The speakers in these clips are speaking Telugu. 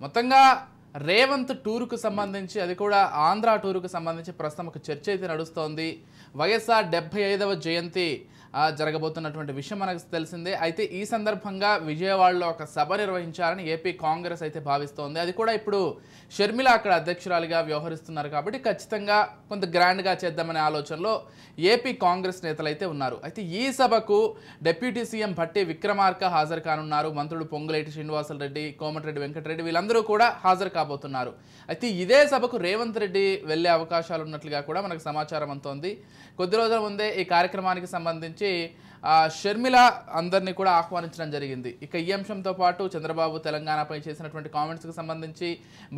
మొత్తంగా రేవంత్ టూరుకు సంబంధించి అది కూడా ఆంధ్ర టూరుకు సంబంధించి ప్రస్తుతం ఒక చర్చ అయితే నడుస్తోంది. వైఎస్ఆర్ 75వ జయంతి జరగబోతున్నటువంటి విషయం మనకు తెలిసిందే. అయితే ఈ సందర్భంగా విజయవాడలో ఒక సభ నిర్వహించాలని ఏపీ కాంగ్రెస్ అయితే భావిస్తోంది. అది కూడా ఇప్పుడు షర్మిల అక్కడ అధ్యక్షురాలిగా వ్యవహరిస్తున్నారు కాబట్టి ఖచ్చితంగా కొంత గ్రాండ్గా చేద్దామనే ఆలోచనలో ఏపీ కాంగ్రెస్ నేతలు అయితే ఉన్నారు. అయితే ఈ సభకు డిప్యూటీ సీఎం భట్టి విక్రమార్క హాజరు కానున్నారు. మంత్రులు పొంగులేటి శ్రీనివాసరెడ్డి, కోమటిరెడ్డి వెంకటరెడ్డి వీళ్ళందరూ కూడా హాజరు కాబోతున్నారు. అయితే ఇదే సభకు రేవంత్ రెడ్డి వెళ్లే అవకాశాలు ఉన్నట్లుగా కూడా మనకు సమాచారం అందుతోంది. కొద్ది రోజుల ముందే ఈ కార్యక్రమానికి సంబంధించి షర్మిల అందరినీ కూడా ఆహ్వానించడం జరిగింది. ఇక ఈ అంశంతో పాటు చంద్రబాబు తెలంగాణపై చేసినటువంటి కామెంట్స్కి సంబంధించి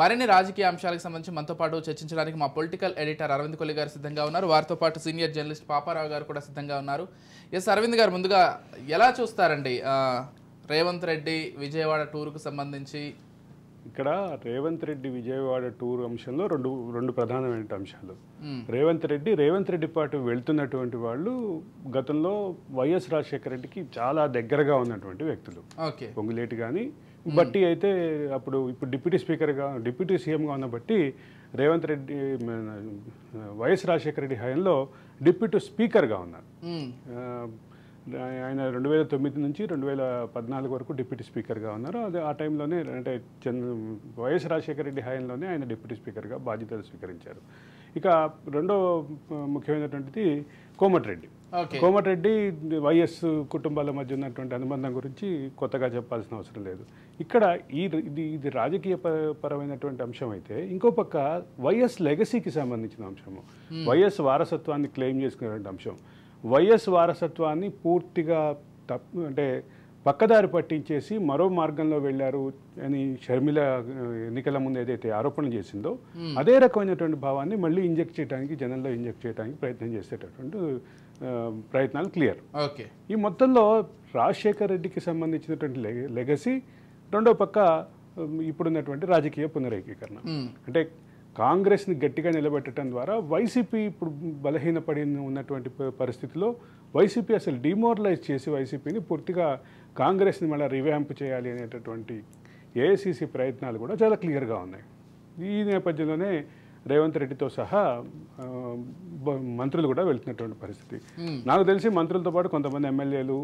మరిన్ని రాజకీయ అంశాలకు సంబంధించి మనతో పాటు చర్చించడానికి మా పొలిటికల్ ఎడిటర్ అరవింద్ కొల్లి గారు సిద్ధంగా ఉన్నారు. వారితో పాటు సీనియర్ జర్నలిస్ట్ పాపారావు గారు కూడా సిద్ధంగా ఉన్నారు. ఎస్ అరవింద్ గారు, ముందుగా ఎలా చూస్తారండి రేవంత్ రెడ్డి విజయవాడ టూర్కు సంబంధించి? ఇక్కడ రేవంత్ రెడ్డి విజయవాడ టూర్ అంశంలో రెండు ప్రధానమైన అంశాలు. రేవంత్ రెడ్డి పాటు వెళ్తున్నటువంటి వాళ్ళు గతంలో వైఎస్ రాజశేఖర రెడ్డికి చాలా దగ్గరగా ఉన్నటువంటి వ్యక్తులు. పొంగులేటి కానీ బట్టి అయితే ఇప్పుడు డిప్యూటీ సీఎంగా ఉన్న బట్టి రేవంత్ రెడ్డి వైఎస్ రాజశేఖర రెడ్డి హయాంలో డిప్యూటీ స్పీకర్గా ఉన్నారు. ఆయన 2009 నుంచి 2014 వరకు డిప్యూటీ స్పీకర్గా ఉన్నారు. అదే ఆ టైంలోనే అంటే వైఎస్ రాజశేఖర రెడ్డి హయాంలోనే ఆయన డిప్యూటీ స్పీకర్గా బాధ్యతలు స్వీకరించారు. ఇక రెండో ముఖ్యమైనటువంటిది కోమటిరెడ్డి వైఎస్ కుటుంబాల మధ్య ఉన్నటువంటి అనుబంధం గురించి కొత్తగా చెప్పాల్సిన అవసరం లేదు. ఇక్కడ ఇది రాజకీయ పరమైనటువంటి అంశం అయితే, ఇంకో పక్క వైఎస్ లెగసీకి సంబంధించిన అంశము, వైఎస్ వారసత్వాన్ని క్లెయిమ్ చేసుకునేటువంటి అంశం. వైఎస్ వారసత్వాన్ని పూర్తిగా అంటే పక్కదారి పట్టించేసి మరో మార్గంలో వెళ్ళారు అని షర్మిల ఎన్నికల ముందు ఏదైతే ఆరోపణ చేసిందో అదే రకమైనటువంటి భావాన్ని మళ్ళీ జనంలో ఇంజెక్ట్ చేయడానికి ప్రయత్నం చేసేటటువంటి ప్రయత్నాలు క్లియర్. ఈ మొత్తంలో రాజశేఖర్ రెడ్డికి సంబంధించినటువంటి లెగసీ, రెండో పక్క ఇప్పుడున్నటువంటి రాజకీయ పునరేకీకరణ. అంటే కాంగ్రెస్ని గట్టిగా నిలబెట్టడం ద్వారా వైసీపీ ఇప్పుడు బలహీనపడి ఉన్నటువంటి పరిస్థితిలో వైసీపీ అసలు డిమోరలైజ్ చేసి వైసీపీని పూర్తిగా కాంగ్రెస్ని మళ్ళీ రివ్యాంప్ చేయాలి అనేటటువంటి ఏఐసీసీ ప్రయత్నాలు కూడా చాలా క్లియర్గా ఉన్నాయి. ఈ నేపథ్యంలోనే రేవంత్ రెడ్డితో సహా మంత్రులు కూడా వెళ్తున్నటువంటి పరిస్థితి. నాకు తెలిసి మంత్రులతో పాటు కొంతమంది ఎమ్మెల్యేలు,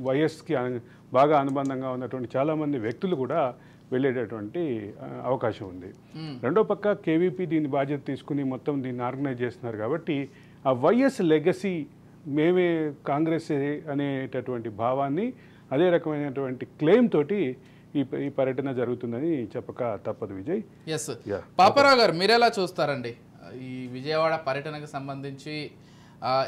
వైఎస్కి బాగా అనుబంధంగా ఉన్నటువంటి చాలామంది వ్యక్తులు కూడా వెళ్ళేటటువంటి అవకాశం ఉంది. రెండో పక్క కేవీపీ దీని బాధ్యత తీసుకుని మొత్తం దీన్ని ఆర్గనైజ్ చేస్తున్నారు కాబట్టి ఆ వైఎస్ లెగసీ మేమే కాంగ్రెస్ అనేటటువంటి భావాన్ని, అదే రకమైనటువంటి క్లెయిమ్ తోటి ఈ పర్యటన జరుగుతుందని చెప్పక తప్పదు. విజయ్, పాపారావు గారు, మీరెలా చూస్తారండి ఈ విజయవాడ పర్యటనకు సంబంధించి?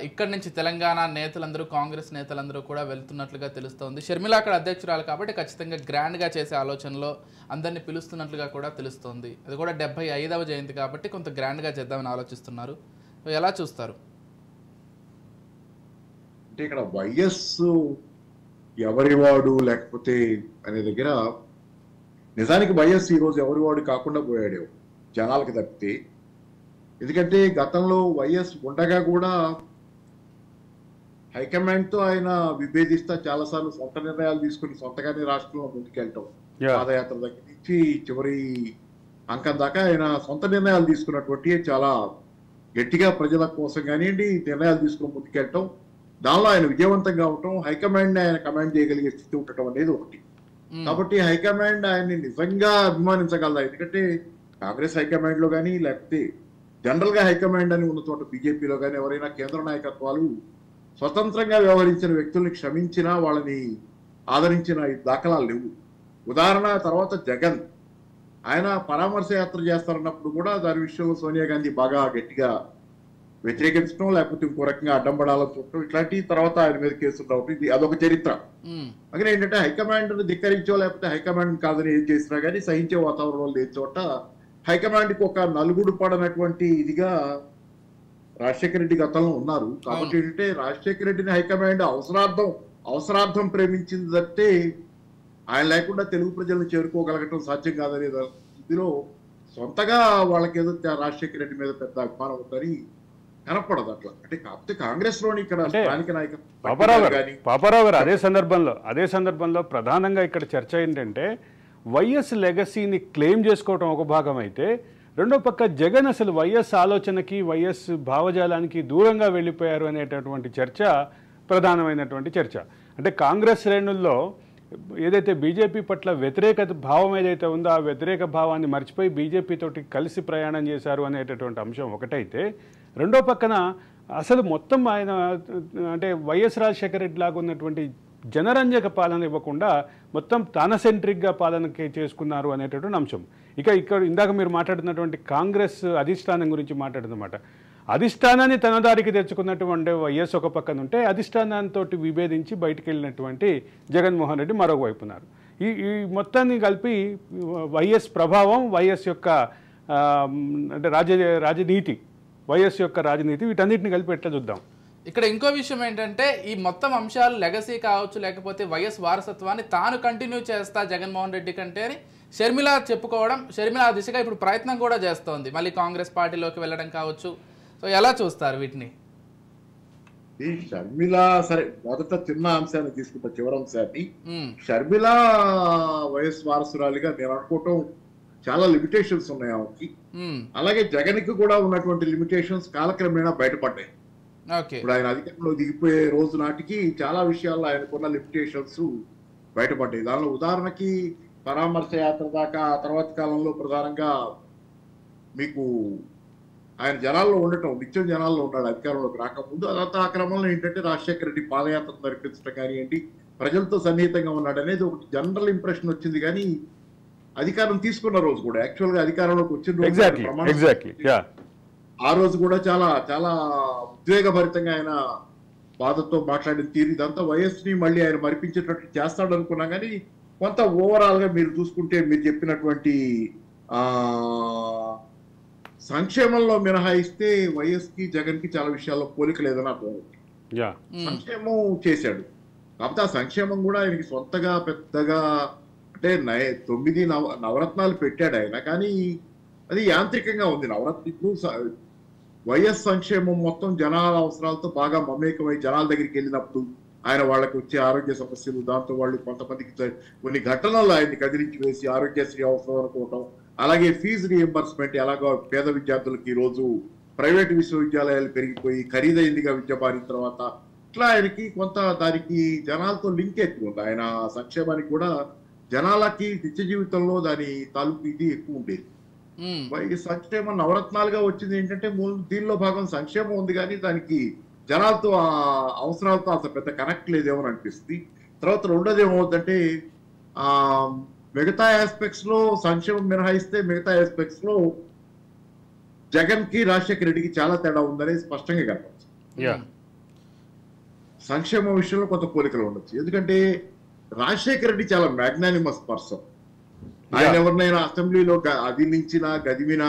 ఇక్కడి నుంచి తెలంగాణ నేతలందరూ, కాంగ్రెస్ నేతలందరూ కూడా వెళ్తున్నట్లుగా తెలుస్తోంది. షర్మిల అక్కడ అధ్యక్షురాలు కాబట్టి ఖచ్చితంగా గ్రాండ్గా చేసే ఆలోచనలో అందరినీ పిలుస్తున్నట్లుగా కూడా తెలుస్తోంది. అది కూడా 75వ జయంతి కాబట్టి కొంత గ్రాండ్గా చేద్దామని ఆలోచిస్తున్నారు. ఎలా చూస్తారు? అంటే ఇక్కడ వైఎస్ ఎవరివాడు లేకపోతే అనే దగ్గర నిజానికి వైఎస్ ఈరోజు ఎవరివాడు కాకుండా పోయాడు జనాలకి తప్పితే. ఎందుకంటే గతంలో వైఎస్ ఉండగా కూడా హైకమాండ్తో ఆయన విభేదిస్తా చాలాసార్లు సొంత నిర్ణయాలు తీసుకుని సొంతగానే రాష్ట్రంలో ముందుకెళ్ళటం, పాదయాత్ర దగ్గర నుంచి చివరి అంకం దాకా ఆయన సొంత నిర్ణయాలు తీసుకున్నటువంటి చాలా గట్టిగా ప్రజల కోసం కానివ్వండి నిర్ణయాలు తీసుకుని ముందుకెళ్ళటం, దానిలో ఆయన విజయవంతంగా ఉండటం, హైకమాండ్ని ఆయన కమాండ్ చేయగలిగే స్థితి ఉండటం అనేది ఒకటి. కాబట్టి హైకమాండ్ ఆయన్ని నిజంగా అభిమానించగలదా? ఎందుకంటే కాంగ్రెస్ హైకమాండ్లో కానీ లేకపోతే జనరల్గా హైకమాండ్ అని ఉన్న చోట బీజేపీలో కానీ ఎవరైనా కేంద్ర నాయకత్వాలు స్వతంత్రంగా వ్యవహరించిన వ్యక్తుల్ని క్షమించినా వాళ్ళని ఆదరించిన దాఖలాలు లేవు. ఉదాహరణ తర్వాత జగన్ ఆయన పరామర్శ యాత్ర చేస్తారన్నప్పుడు కూడా దాని విషయంలో సోనియా గాంధీ బాగా గట్టిగా వ్యతిరేకించడం, లేకపోతే ఇంకో రకంగా అడ్డం పడాలని చూడటం, ఇట్లాంటి తర్వాత ఆయన మీద కేసులు రావటం, ఇది అదొక చరిత్ర. అందుకని ఏంటంటే హైకమాండ్ని ధిక్కరించో లేకపోతే హైకమాండ్ కాదని ఏం చేసినా కానీ సహించే వాతావరణంలో లేని చోట హైకమాండ్కి ఒక నలుగుడు పడనటువంటి ఇదిగా రాజశేఖర రెడ్డి గతంలో ఉన్నారు. కాబట్టి ఏంటంటే రాజశేఖర రెడ్డిని హైకమాండ్ అవసరార్థం ప్రేమించింది తప్పితే ఆయన లేకుండా తెలుగు ప్రజలను చేరుకోగలగటం సాధ్యం కాదనే ఇదిలో సొంతగా వాళ్ళకేదో రాజశేఖర రెడ్డి మీద పెద్ద అభిమానం ఉందని కనపడదు అట్లా. అంటే కాకపోతే కాంగ్రెస్ లోని ఇక్కడ స్థానిక పాపారావు గారు అదే సందర్భంలో ప్రధానంగా ఇక్కడ చర్చ ఏంటంటే వైఎస్ లెగసీని క్లెయిమ్ చేసుకోవటం ఒక భాగం అయితే, రెండో పక్క జగన్ అసలు వైఎస్ ఆలోచనకి వైఎస్ భావజాలానికి దూరంగా వెళ్ళిపోయారు అనేటటువంటి చర్చ ప్రధానమైనటువంటి చర్చ. అంటే కాంగ్రెస్ శ్రేణుల్లో ఏదైతే బీజేపీ పట్ల వ్యతిరేక భావం ఏదైతే ఉందో ఆ వ్యతిరేక భావాన్ని మర్చిపోయి బీజేపీతోటి కలిసి ప్రయాణం చేశారు అనేటటువంటి అంశం ఒకటైతే, రెండో పక్కన అసలు మొత్తం ఆయన అంటే వైఎస్ రాజశేఖర రెడ్డి లాగా ఉన్నటువంటి జనరంజక పాలన ఇవ్వకుండా మొత్తం తానసెంట్రిక్గా పాలనకి చేసుకున్నారు అనేటటువంటి అంశం. ఇక్కడ ఇందాక మీరు మాట్లాడుతున్నటువంటి కాంగ్రెస్ అధిష్టానం గురించి మాట్లాడుతున్నమాట. అధిష్టానాన్ని తన దారికి తెచ్చుకున్నటువంటి వైఎస్ ఒక పక్కన ఉంటే, అధిష్టానంతో విభేదించి బయటికి వెళ్ళినటువంటి జగన్మోహన్ రెడ్డి మరొక వైపు ఉన్నారు. ఈ మొత్తాన్ని కలిపి వైఎస్ ప్రభావం, వైఎస్ యొక్క అంటే రాజనీతి, వైఎస్ యొక్క రాజనీతి, వీటన్నిటిని కలిపి ఎట్లా చూద్దాం. ఇక్కడ ఇంకో విషయం ఏంటంటే, ఈ మొత్తం అంశాలు లెగసీ కావచ్చు, లేకపోతే వైఎస్ వారసత్వాన్ని తాను కంటిన్యూ చేస్తా జగన్మోహన్ రెడ్డి కంటే అని షర్మిల చెప్పుకోవడం, షర్మిల ఆ దిశగా ఇప్పుడు ప్రయత్నం కూడా చేస్తోంది, మళ్ళీ కాంగ్రెస్ పార్టీలోకి వెళ్ళడం కావచ్చు. సో ఎలా చూస్తారు వీటిని? ఈ షర్మిల సరే మొదట చిన్న అంశాన్ని తీసుకుంటా, చివరి అంశాన్ని. షర్మిల వైఎస్ వారసురాలిగా నేను అనుకోవటం చాలా లిమిటేషన్స్ ఉన్నాయి ఆమెకి. అలాగే జగన్కి కూడా ఉన్నటువంటి లిమిటేషన్స్ కాలక్రమేణా బయటపడ్డాయి. ఇప్పుడు ఆయన అధికారంలో దిగిపోయే రోజు నాటికి చాలా విషయాల్లో ఆయనకున్న లిమిటేషన్స్ బయటపడ్డాయి. దానిలో ఉదాహరణకి పరామర్శ యాత్ర దాకా ఆ తర్వాత కాలంలో ప్రధానంగా మీకు ఆయన జనాల్లో ఉండటం, నిత్యం జనాల్లో ఉన్నాడు అధికారంలోకి రాకముందు. అదంతా ఆ క్రమంలో ఏంటంటే రాజశేఖర రెడ్డి పాదయాత్ర నడిపించడం కానివ్వండి, ప్రజలతో సన్నిహితంగా ఉన్నాడు అనేది ఒక జనరల్ ఇంప్రెషన్ వచ్చింది. కానీ అధికారం తీసుకున్న రోజు కూడా, యాక్చువల్ గా అధికారంలోకి వచ్చిన రోజు ఆ రోజు కూడా చాలా చాలా ఉద్వేగభరితంగా ఆయన బాధతో మాట్లాడిన తీరు, ఇదంతా వైఎస్ ని మళ్ళీ ఆయన మరిపించేటట్టు చేస్తాడు అనుకున్నా. కానీ కొంత ఓవరాల్ గా మీరు చూసుకుంటే మీరు చెప్పినటువంటి సంక్షేమంలో మినహాయిస్తే వైఎస్ కి జగన్ కి చాలా విషయాల్లో పోలిక లేదని అర్థమవుతుంది. సంక్షేమం చేశాడు, కాకపోతే ఆ సంక్షేమం కూడా ఆయనకి సొంతగా పెద్దగా అంటే 9 నవరత్నాలు పెట్టాడు ఆయన, కానీ అది యాంత్రికంగా ఉంది. నవరత్నాలు వైఎస్ సంక్షేమం మొత్తం జనాల అవసరాలతో బాగా మమేకమై జనాల దగ్గరికి వెళ్ళినప్పుడు ఆయన వాళ్ళకి వచ్చే ఆరోగ్య సమస్యలు, దాంతో వాళ్ళు కొంతమందికి కొన్ని ఘటనలు ఆయన్ని కదిలించి వేసి ఆరోగ్యశ్రీ అవసరం అనుకోవటం, అలాగే ఫీజు రీఎంబర్స్మెంట్ ఎలాగో పేద విద్యార్థులకి ఈరోజు ప్రైవేటు విశ్వవిద్యాలయాలు పెరిగిపోయి ఖరీదైందిగా విద్య మారిన తర్వాత ఇట్లా ఆయనకి కొంత దానికి జనాలతో లింక్ ఎక్కువ ఉంది. ఆయన సంక్షేమానికి కూడా జనాలకి నిత్య జీవితంలో దాని తాలూకు ఇది ఎక్కువ ఉండేది. సంక్షేమం నవరత్నాలుగా వచ్చింది ఏంటంటే దీనిలో భాగం సంక్షేమం ఉంది, కానీ దానికి జనాలతో అవసరాలతో అసలు పెద్ద కనెక్ట్ లేదేమో అనిపిస్తుంది. తర్వాత రెండోది ఏమవుతుందంటే మిగతా ఆస్పెక్ట్స్ లో సంక్షేమం మినహాయిస్తే మిగతా ఆస్పెక్ట్స్ లో జగన్ కి రాజశేఖర రెడ్డికి చాలా తేడా ఉందనేది స్పష్టంగా కనపడుతుంది. సంక్షేమ విషయంలో కొంత పోలికలు ఉండొచ్చు, ఎందుకంటే రాజశేఖర రెడ్డి చాలా మ్యాగ్నానిమస్ పర్సన్. ఆయన ఎవరినైనా అసెంబ్లీలో అదిలించినా గదిమినా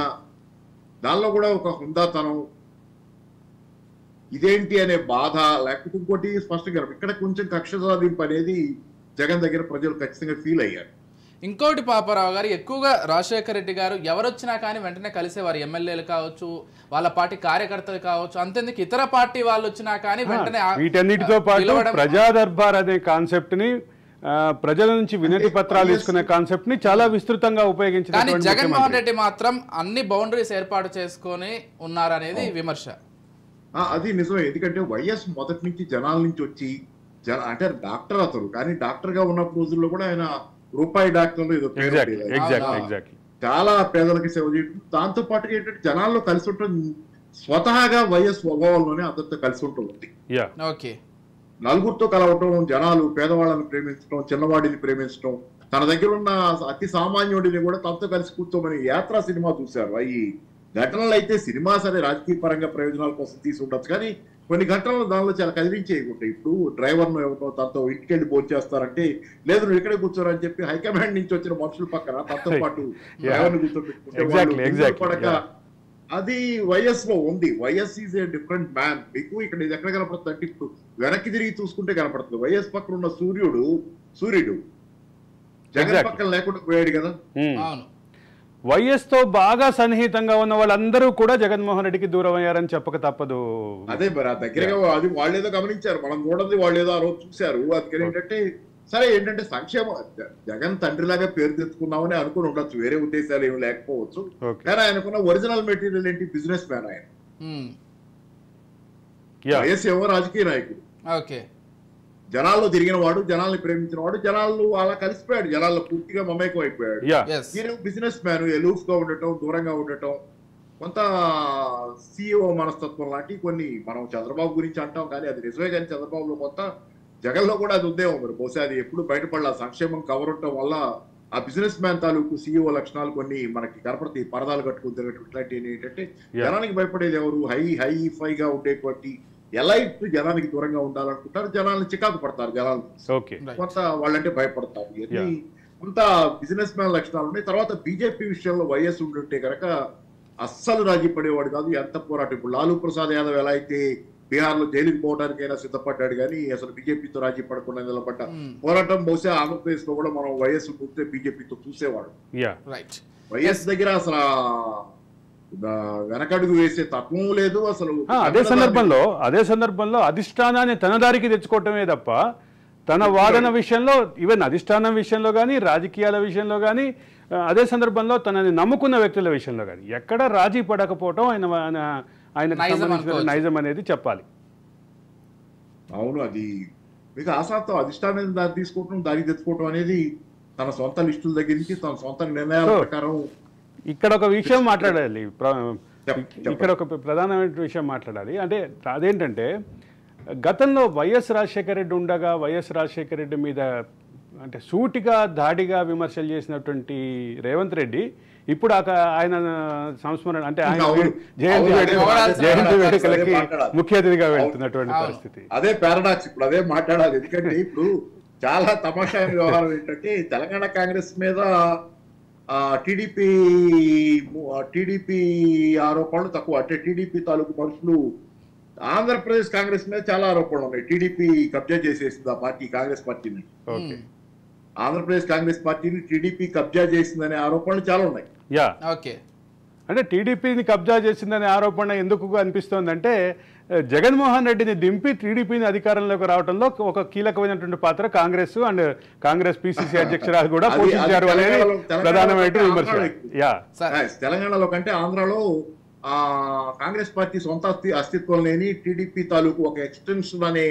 దానిలో కూడా ఒక హుందాతనం, ఇదేంటి అనే బాధ, లేకపోతే ఇంకోటి స్పష్టంగా ఇక్కడ కొంచెం కక్ష సాధింపు అనేది జగన్ దగ్గర ప్రజలు ఖచ్చితంగా ఫీల్ అయ్యారు. ఇంకోటి పాపారావు గారు, ఎక్కువగా రాజశేఖర రెడ్డి గారు ఎవరొచ్చినా కానీ వెంటనే కలిసేవారు. ఎమ్మెల్యేలు కావచ్చు, వాళ్ళ పార్టీ కార్యకర్తలు కావచ్చు, అంతేందుకు ఇతర పార్టీ వాళ్ళు వచ్చినా కానీ వెంటనే వీటన్నిటితో పాటు ప్రజా దర్బార్ అనే కాన్సెప్ట్ ని, ప్రజల నుంచి వినతి పత్రాలు తీసుకునే కాన్సెప్ట్ ని చాలా విస్తృతంగా ఉపయోగించారు. కానీ జగన్మోహన్ రెడ్డి మాత్రం అన్ని బౌండరీస్ ఏర్పాటు చేసుకొని ఉన్నారనేది విమర్శ. అది నిజమే, ఎందుకంటే వైఎస్ మొదటి నుంచి జనాల నుంచి వచ్చి అంటే డాక్టర్ అతను, కానీ డాక్టర్ గా ఉన్న రోజుల్లో కూడా ఆయన రూపాయి డాక్టర్లు ఏదో చాలా పేదలకి సేవ చేయడం, దాంతో పాటుగా ఏంటంటే జనాల్లో కలిసి ఉండటం, స్వతహాగా వైఎస్ స్వభావంలోనే అందరితో కలిసి ఉంటుంది. నలుగురితో కలవటం, జనాలు పేదవాళ్ళని ప్రేమించడం, చిన్నవాడిని ప్రేమించడం, తన దగ్గర ఉన్న అతి సామాన్యుడిని కూడా తనతో కలిసి కూర్చోమని యాత్ర సినిమా చూశారు. ఈ ఘటనలు అయితే సినిమా సరే రాజకీయ పరంగా ప్రయోజనాల కోసం తీసి ఉండొచ్చు, కానీ కొన్ని ఘటనలు దానిలో చాలా కదిలించేయకుంటాయి. ఇప్పుడు డ్రైవర్ను ఎవరితో తనతో ఇంటికి వెళ్ళి భోజనం చేస్తారంటే లేదు నువ్వు ఇక్కడే కూర్చోరని చెప్పి హైకమాండ్ నుంచి వచ్చిన మనుషుల పక్కన తనతో పాటు డ్రైవర్ని కూర్చోబెట్టుకుంటే అది వైఎస్ లో ఉంది. YS is a different man. మీకు ఇక్కడ ఇది ఎక్కడ కనపడుతుంది అంటే ఇప్పుడు వెనక్కి తిరిగి చూసుకుంటే కనపడుతుంది. వైఎస్ పక్కన ఉన్న సూర్యుడు జగన్ పక్కన లేకుండా పోయాడు కదా. వైఎస్ తో బాగా సన్నిహితంగా ఉన్న వాళ్ళందరూ కూడా జగన్మోహన్ రెడ్డికి దూరం అయ్యారని చెప్పక తప్పదు. అదే మరి ఆ దగ్గరగా అది వాళ్ళేదో గమనించారు, మనం కూడా వాళ్ళేదో ఆ రోజు చూశారు. అందుకని ఏంటంటే సరే ఏంటంటే జగన్ తండ్రిలాగా పేరు తెచ్చుకున్నామని అనుకుని ఉండొచ్చు, వేరే ఉద్దేశాలు ఏమి లేకపోవచ్చు. కానీ ఆయనకున్న ఒరిజినల్ మెటీరియల్ ఏంటి? బిజినెస్ మ్యాన్ ఆయన. వైఎస్ ఏమో రాజకీయ నాయకుడు, జనాల్లో తిరిగిన వాడు, జనాల్ని ప్రేమించిన వాడు, జనాలు అలా కలిసిపోయాడు, జనాల్లో పూర్తిగా మమేకం అయిపోయాడు. ఈయన బిజినెస్ మ్యాన్, ఎలూఫ్ గా ఉండటం, దూరంగా ఉండటం, కొంత సిఇఓ మనస్తత్వం లాంటి కొన్ని మనం చంద్రబాబు గురించి అంటాం, కానీ అది నిజమే. కానీ చంద్రబాబులో కొంత, జగన్లో కూడా అది ఉందేమో మరి, బహుశా అది ఎప్పుడు బయటపడాల. సంక్షేమం కవర్ ఉండటం వల్ల ఆ బిజినెస్ మ్యాన్ తాలూకు సిఇఓ లక్షణాలు కొన్ని మనకి కనపడతాయి. పరదాలు కట్టుకుని తిరగటువంటి ఏంటంటే, జనానికి భయపడేది ఎవరు? హైఫైగా ఉండేటువంటి ఎలైట్ జనానికి దూరంగా ఉండాలనుకుంటారు, జనాలను చికాకు పడతారు, జనాలు కొంత వాళ్ళంటే భయపడతారు. ఇవన్నీ కొంత బిజినెస్ మ్యాన్ లక్షణాలు ఉన్నాయి. తర్వాత బీజేపీ విషయంలో వైఎస్ ఉంటుంటే కనుక అస్సలు రాజీ పడేవాడు కాదు. ఎంత పోరాటం, ఇప్పుడు లాలూ ప్రసాద్ యాదవ్ ఎలా అయితే బీహార్ లో జైలుకి పోవడానికైనా సిద్ధపడ్డాడు, కానీ అసలు బీజేపీతో రాజీ పడకుండా నిలబడ్డ పోరాటం బహుశా ఆంధ్రప్రదేశ్ లో కూడా మనం వైఎస్ ఉంటే బీజేపీతో చూసేవాడు. వైఎస్ దగ్గర అసలు వెనకడుగు వేసే తత్వం లేదు అసలు. అదే సందర్భంలో అధిష్టానాన్ని తన దారికి తెచ్చుకోవటమే తప్ప తన వాదన విషయంలో, ఈవెన్ అధిష్టానం విషయంలో కానీ, రాజకీయాల విషయంలో కానీ, అదే సందర్భంలో తనని నమ్ముకున్న వ్యక్తుల విషయంలో కానీ ఎక్కడ రాజీ పడకపోవటం ఆయనకు సంబంధించిన నైజం అనేది చెప్పాలి. అవును, అది మీకు ఆశాంతం అధిష్టానం దారి తీసుకోవటం, దారి తెచ్చుకోవటం అనేది తన సొంత లిస్టుల దగ్గర నుంచి తన సొంత నిర్ణయాల ప్రకారం. ఇక్కడ ఒక విషయం మాట్లాడాలి, ఇక్కడ ఒక ప్రధానమైన విషయం మాట్లాడాలి. అంటే అదేంటంటే, గతంలో వైఎస్ రాజశేఖర రెడ్డి ఉండగా వైఎస్ రాజశేఖర రెడ్డి మీద అంటే సూటిగా దాడిగా విమర్శలు చేసినటువంటి రేవంత్ రెడ్డి ఇప్పుడు ఆయన సంస్మరణ అంటే ఆయన జయంతి వేడుకలకి ముఖ్య అతిథిగా వెళ్తున్నటువంటి పరిస్థితి. అదే పారాడాక్స్, ఇప్పుడు అదే మాట్లాడాలి. ఎందుకంటే ఇప్పుడు చాలా తమాషా వ్యవహారం ఏంటంటే, తెలంగాణ కాంగ్రెస్ మీద టీడీపీ ఆరోపణలు తక్కువ. అంటే టీడీపీ తాలూకు మనుషులు ఆంధ్రప్రదేశ్ కాంగ్రెస్ మీద చాలా ఆరోపణలు ఉన్నాయి. టీడీపీ కబ్జా చేసేసింది ఆ పార్టీ, కాంగ్రెస్ పార్టీని. ఆంధ్రప్రదేశ్ కాంగ్రెస్ పార్టీని టీడీపీ కబ్జా చేసిందనే ఆరోపణలు చాలా ఉన్నాయి. అంటే టీడీపీని కబ్జా చేసిందనే ఆరోపణ ఎందుకు అనిపిస్తోందంటే, జగన్మోహన్ రెడ్డిని దింపి టీడీపీని అధికారంలోకి రావడంలో ఒక కీలకమైనటువంటి పాత్ర కాంగ్రెస్ అండ్ కాంగ్రెస్ పిసిసి అధ్యక్షురాలు కూడా పోషించారు అనేది ప్రధానమైన విమర్శ. తెలంగాణలో కంటే ఆంధ్రాలో కాంగ్రెస్ పార్టీ సొంత అస్తిత్వం లేని టీడీపీ తాలూకు ఒక ఎక్స్టెన్షన్ అనే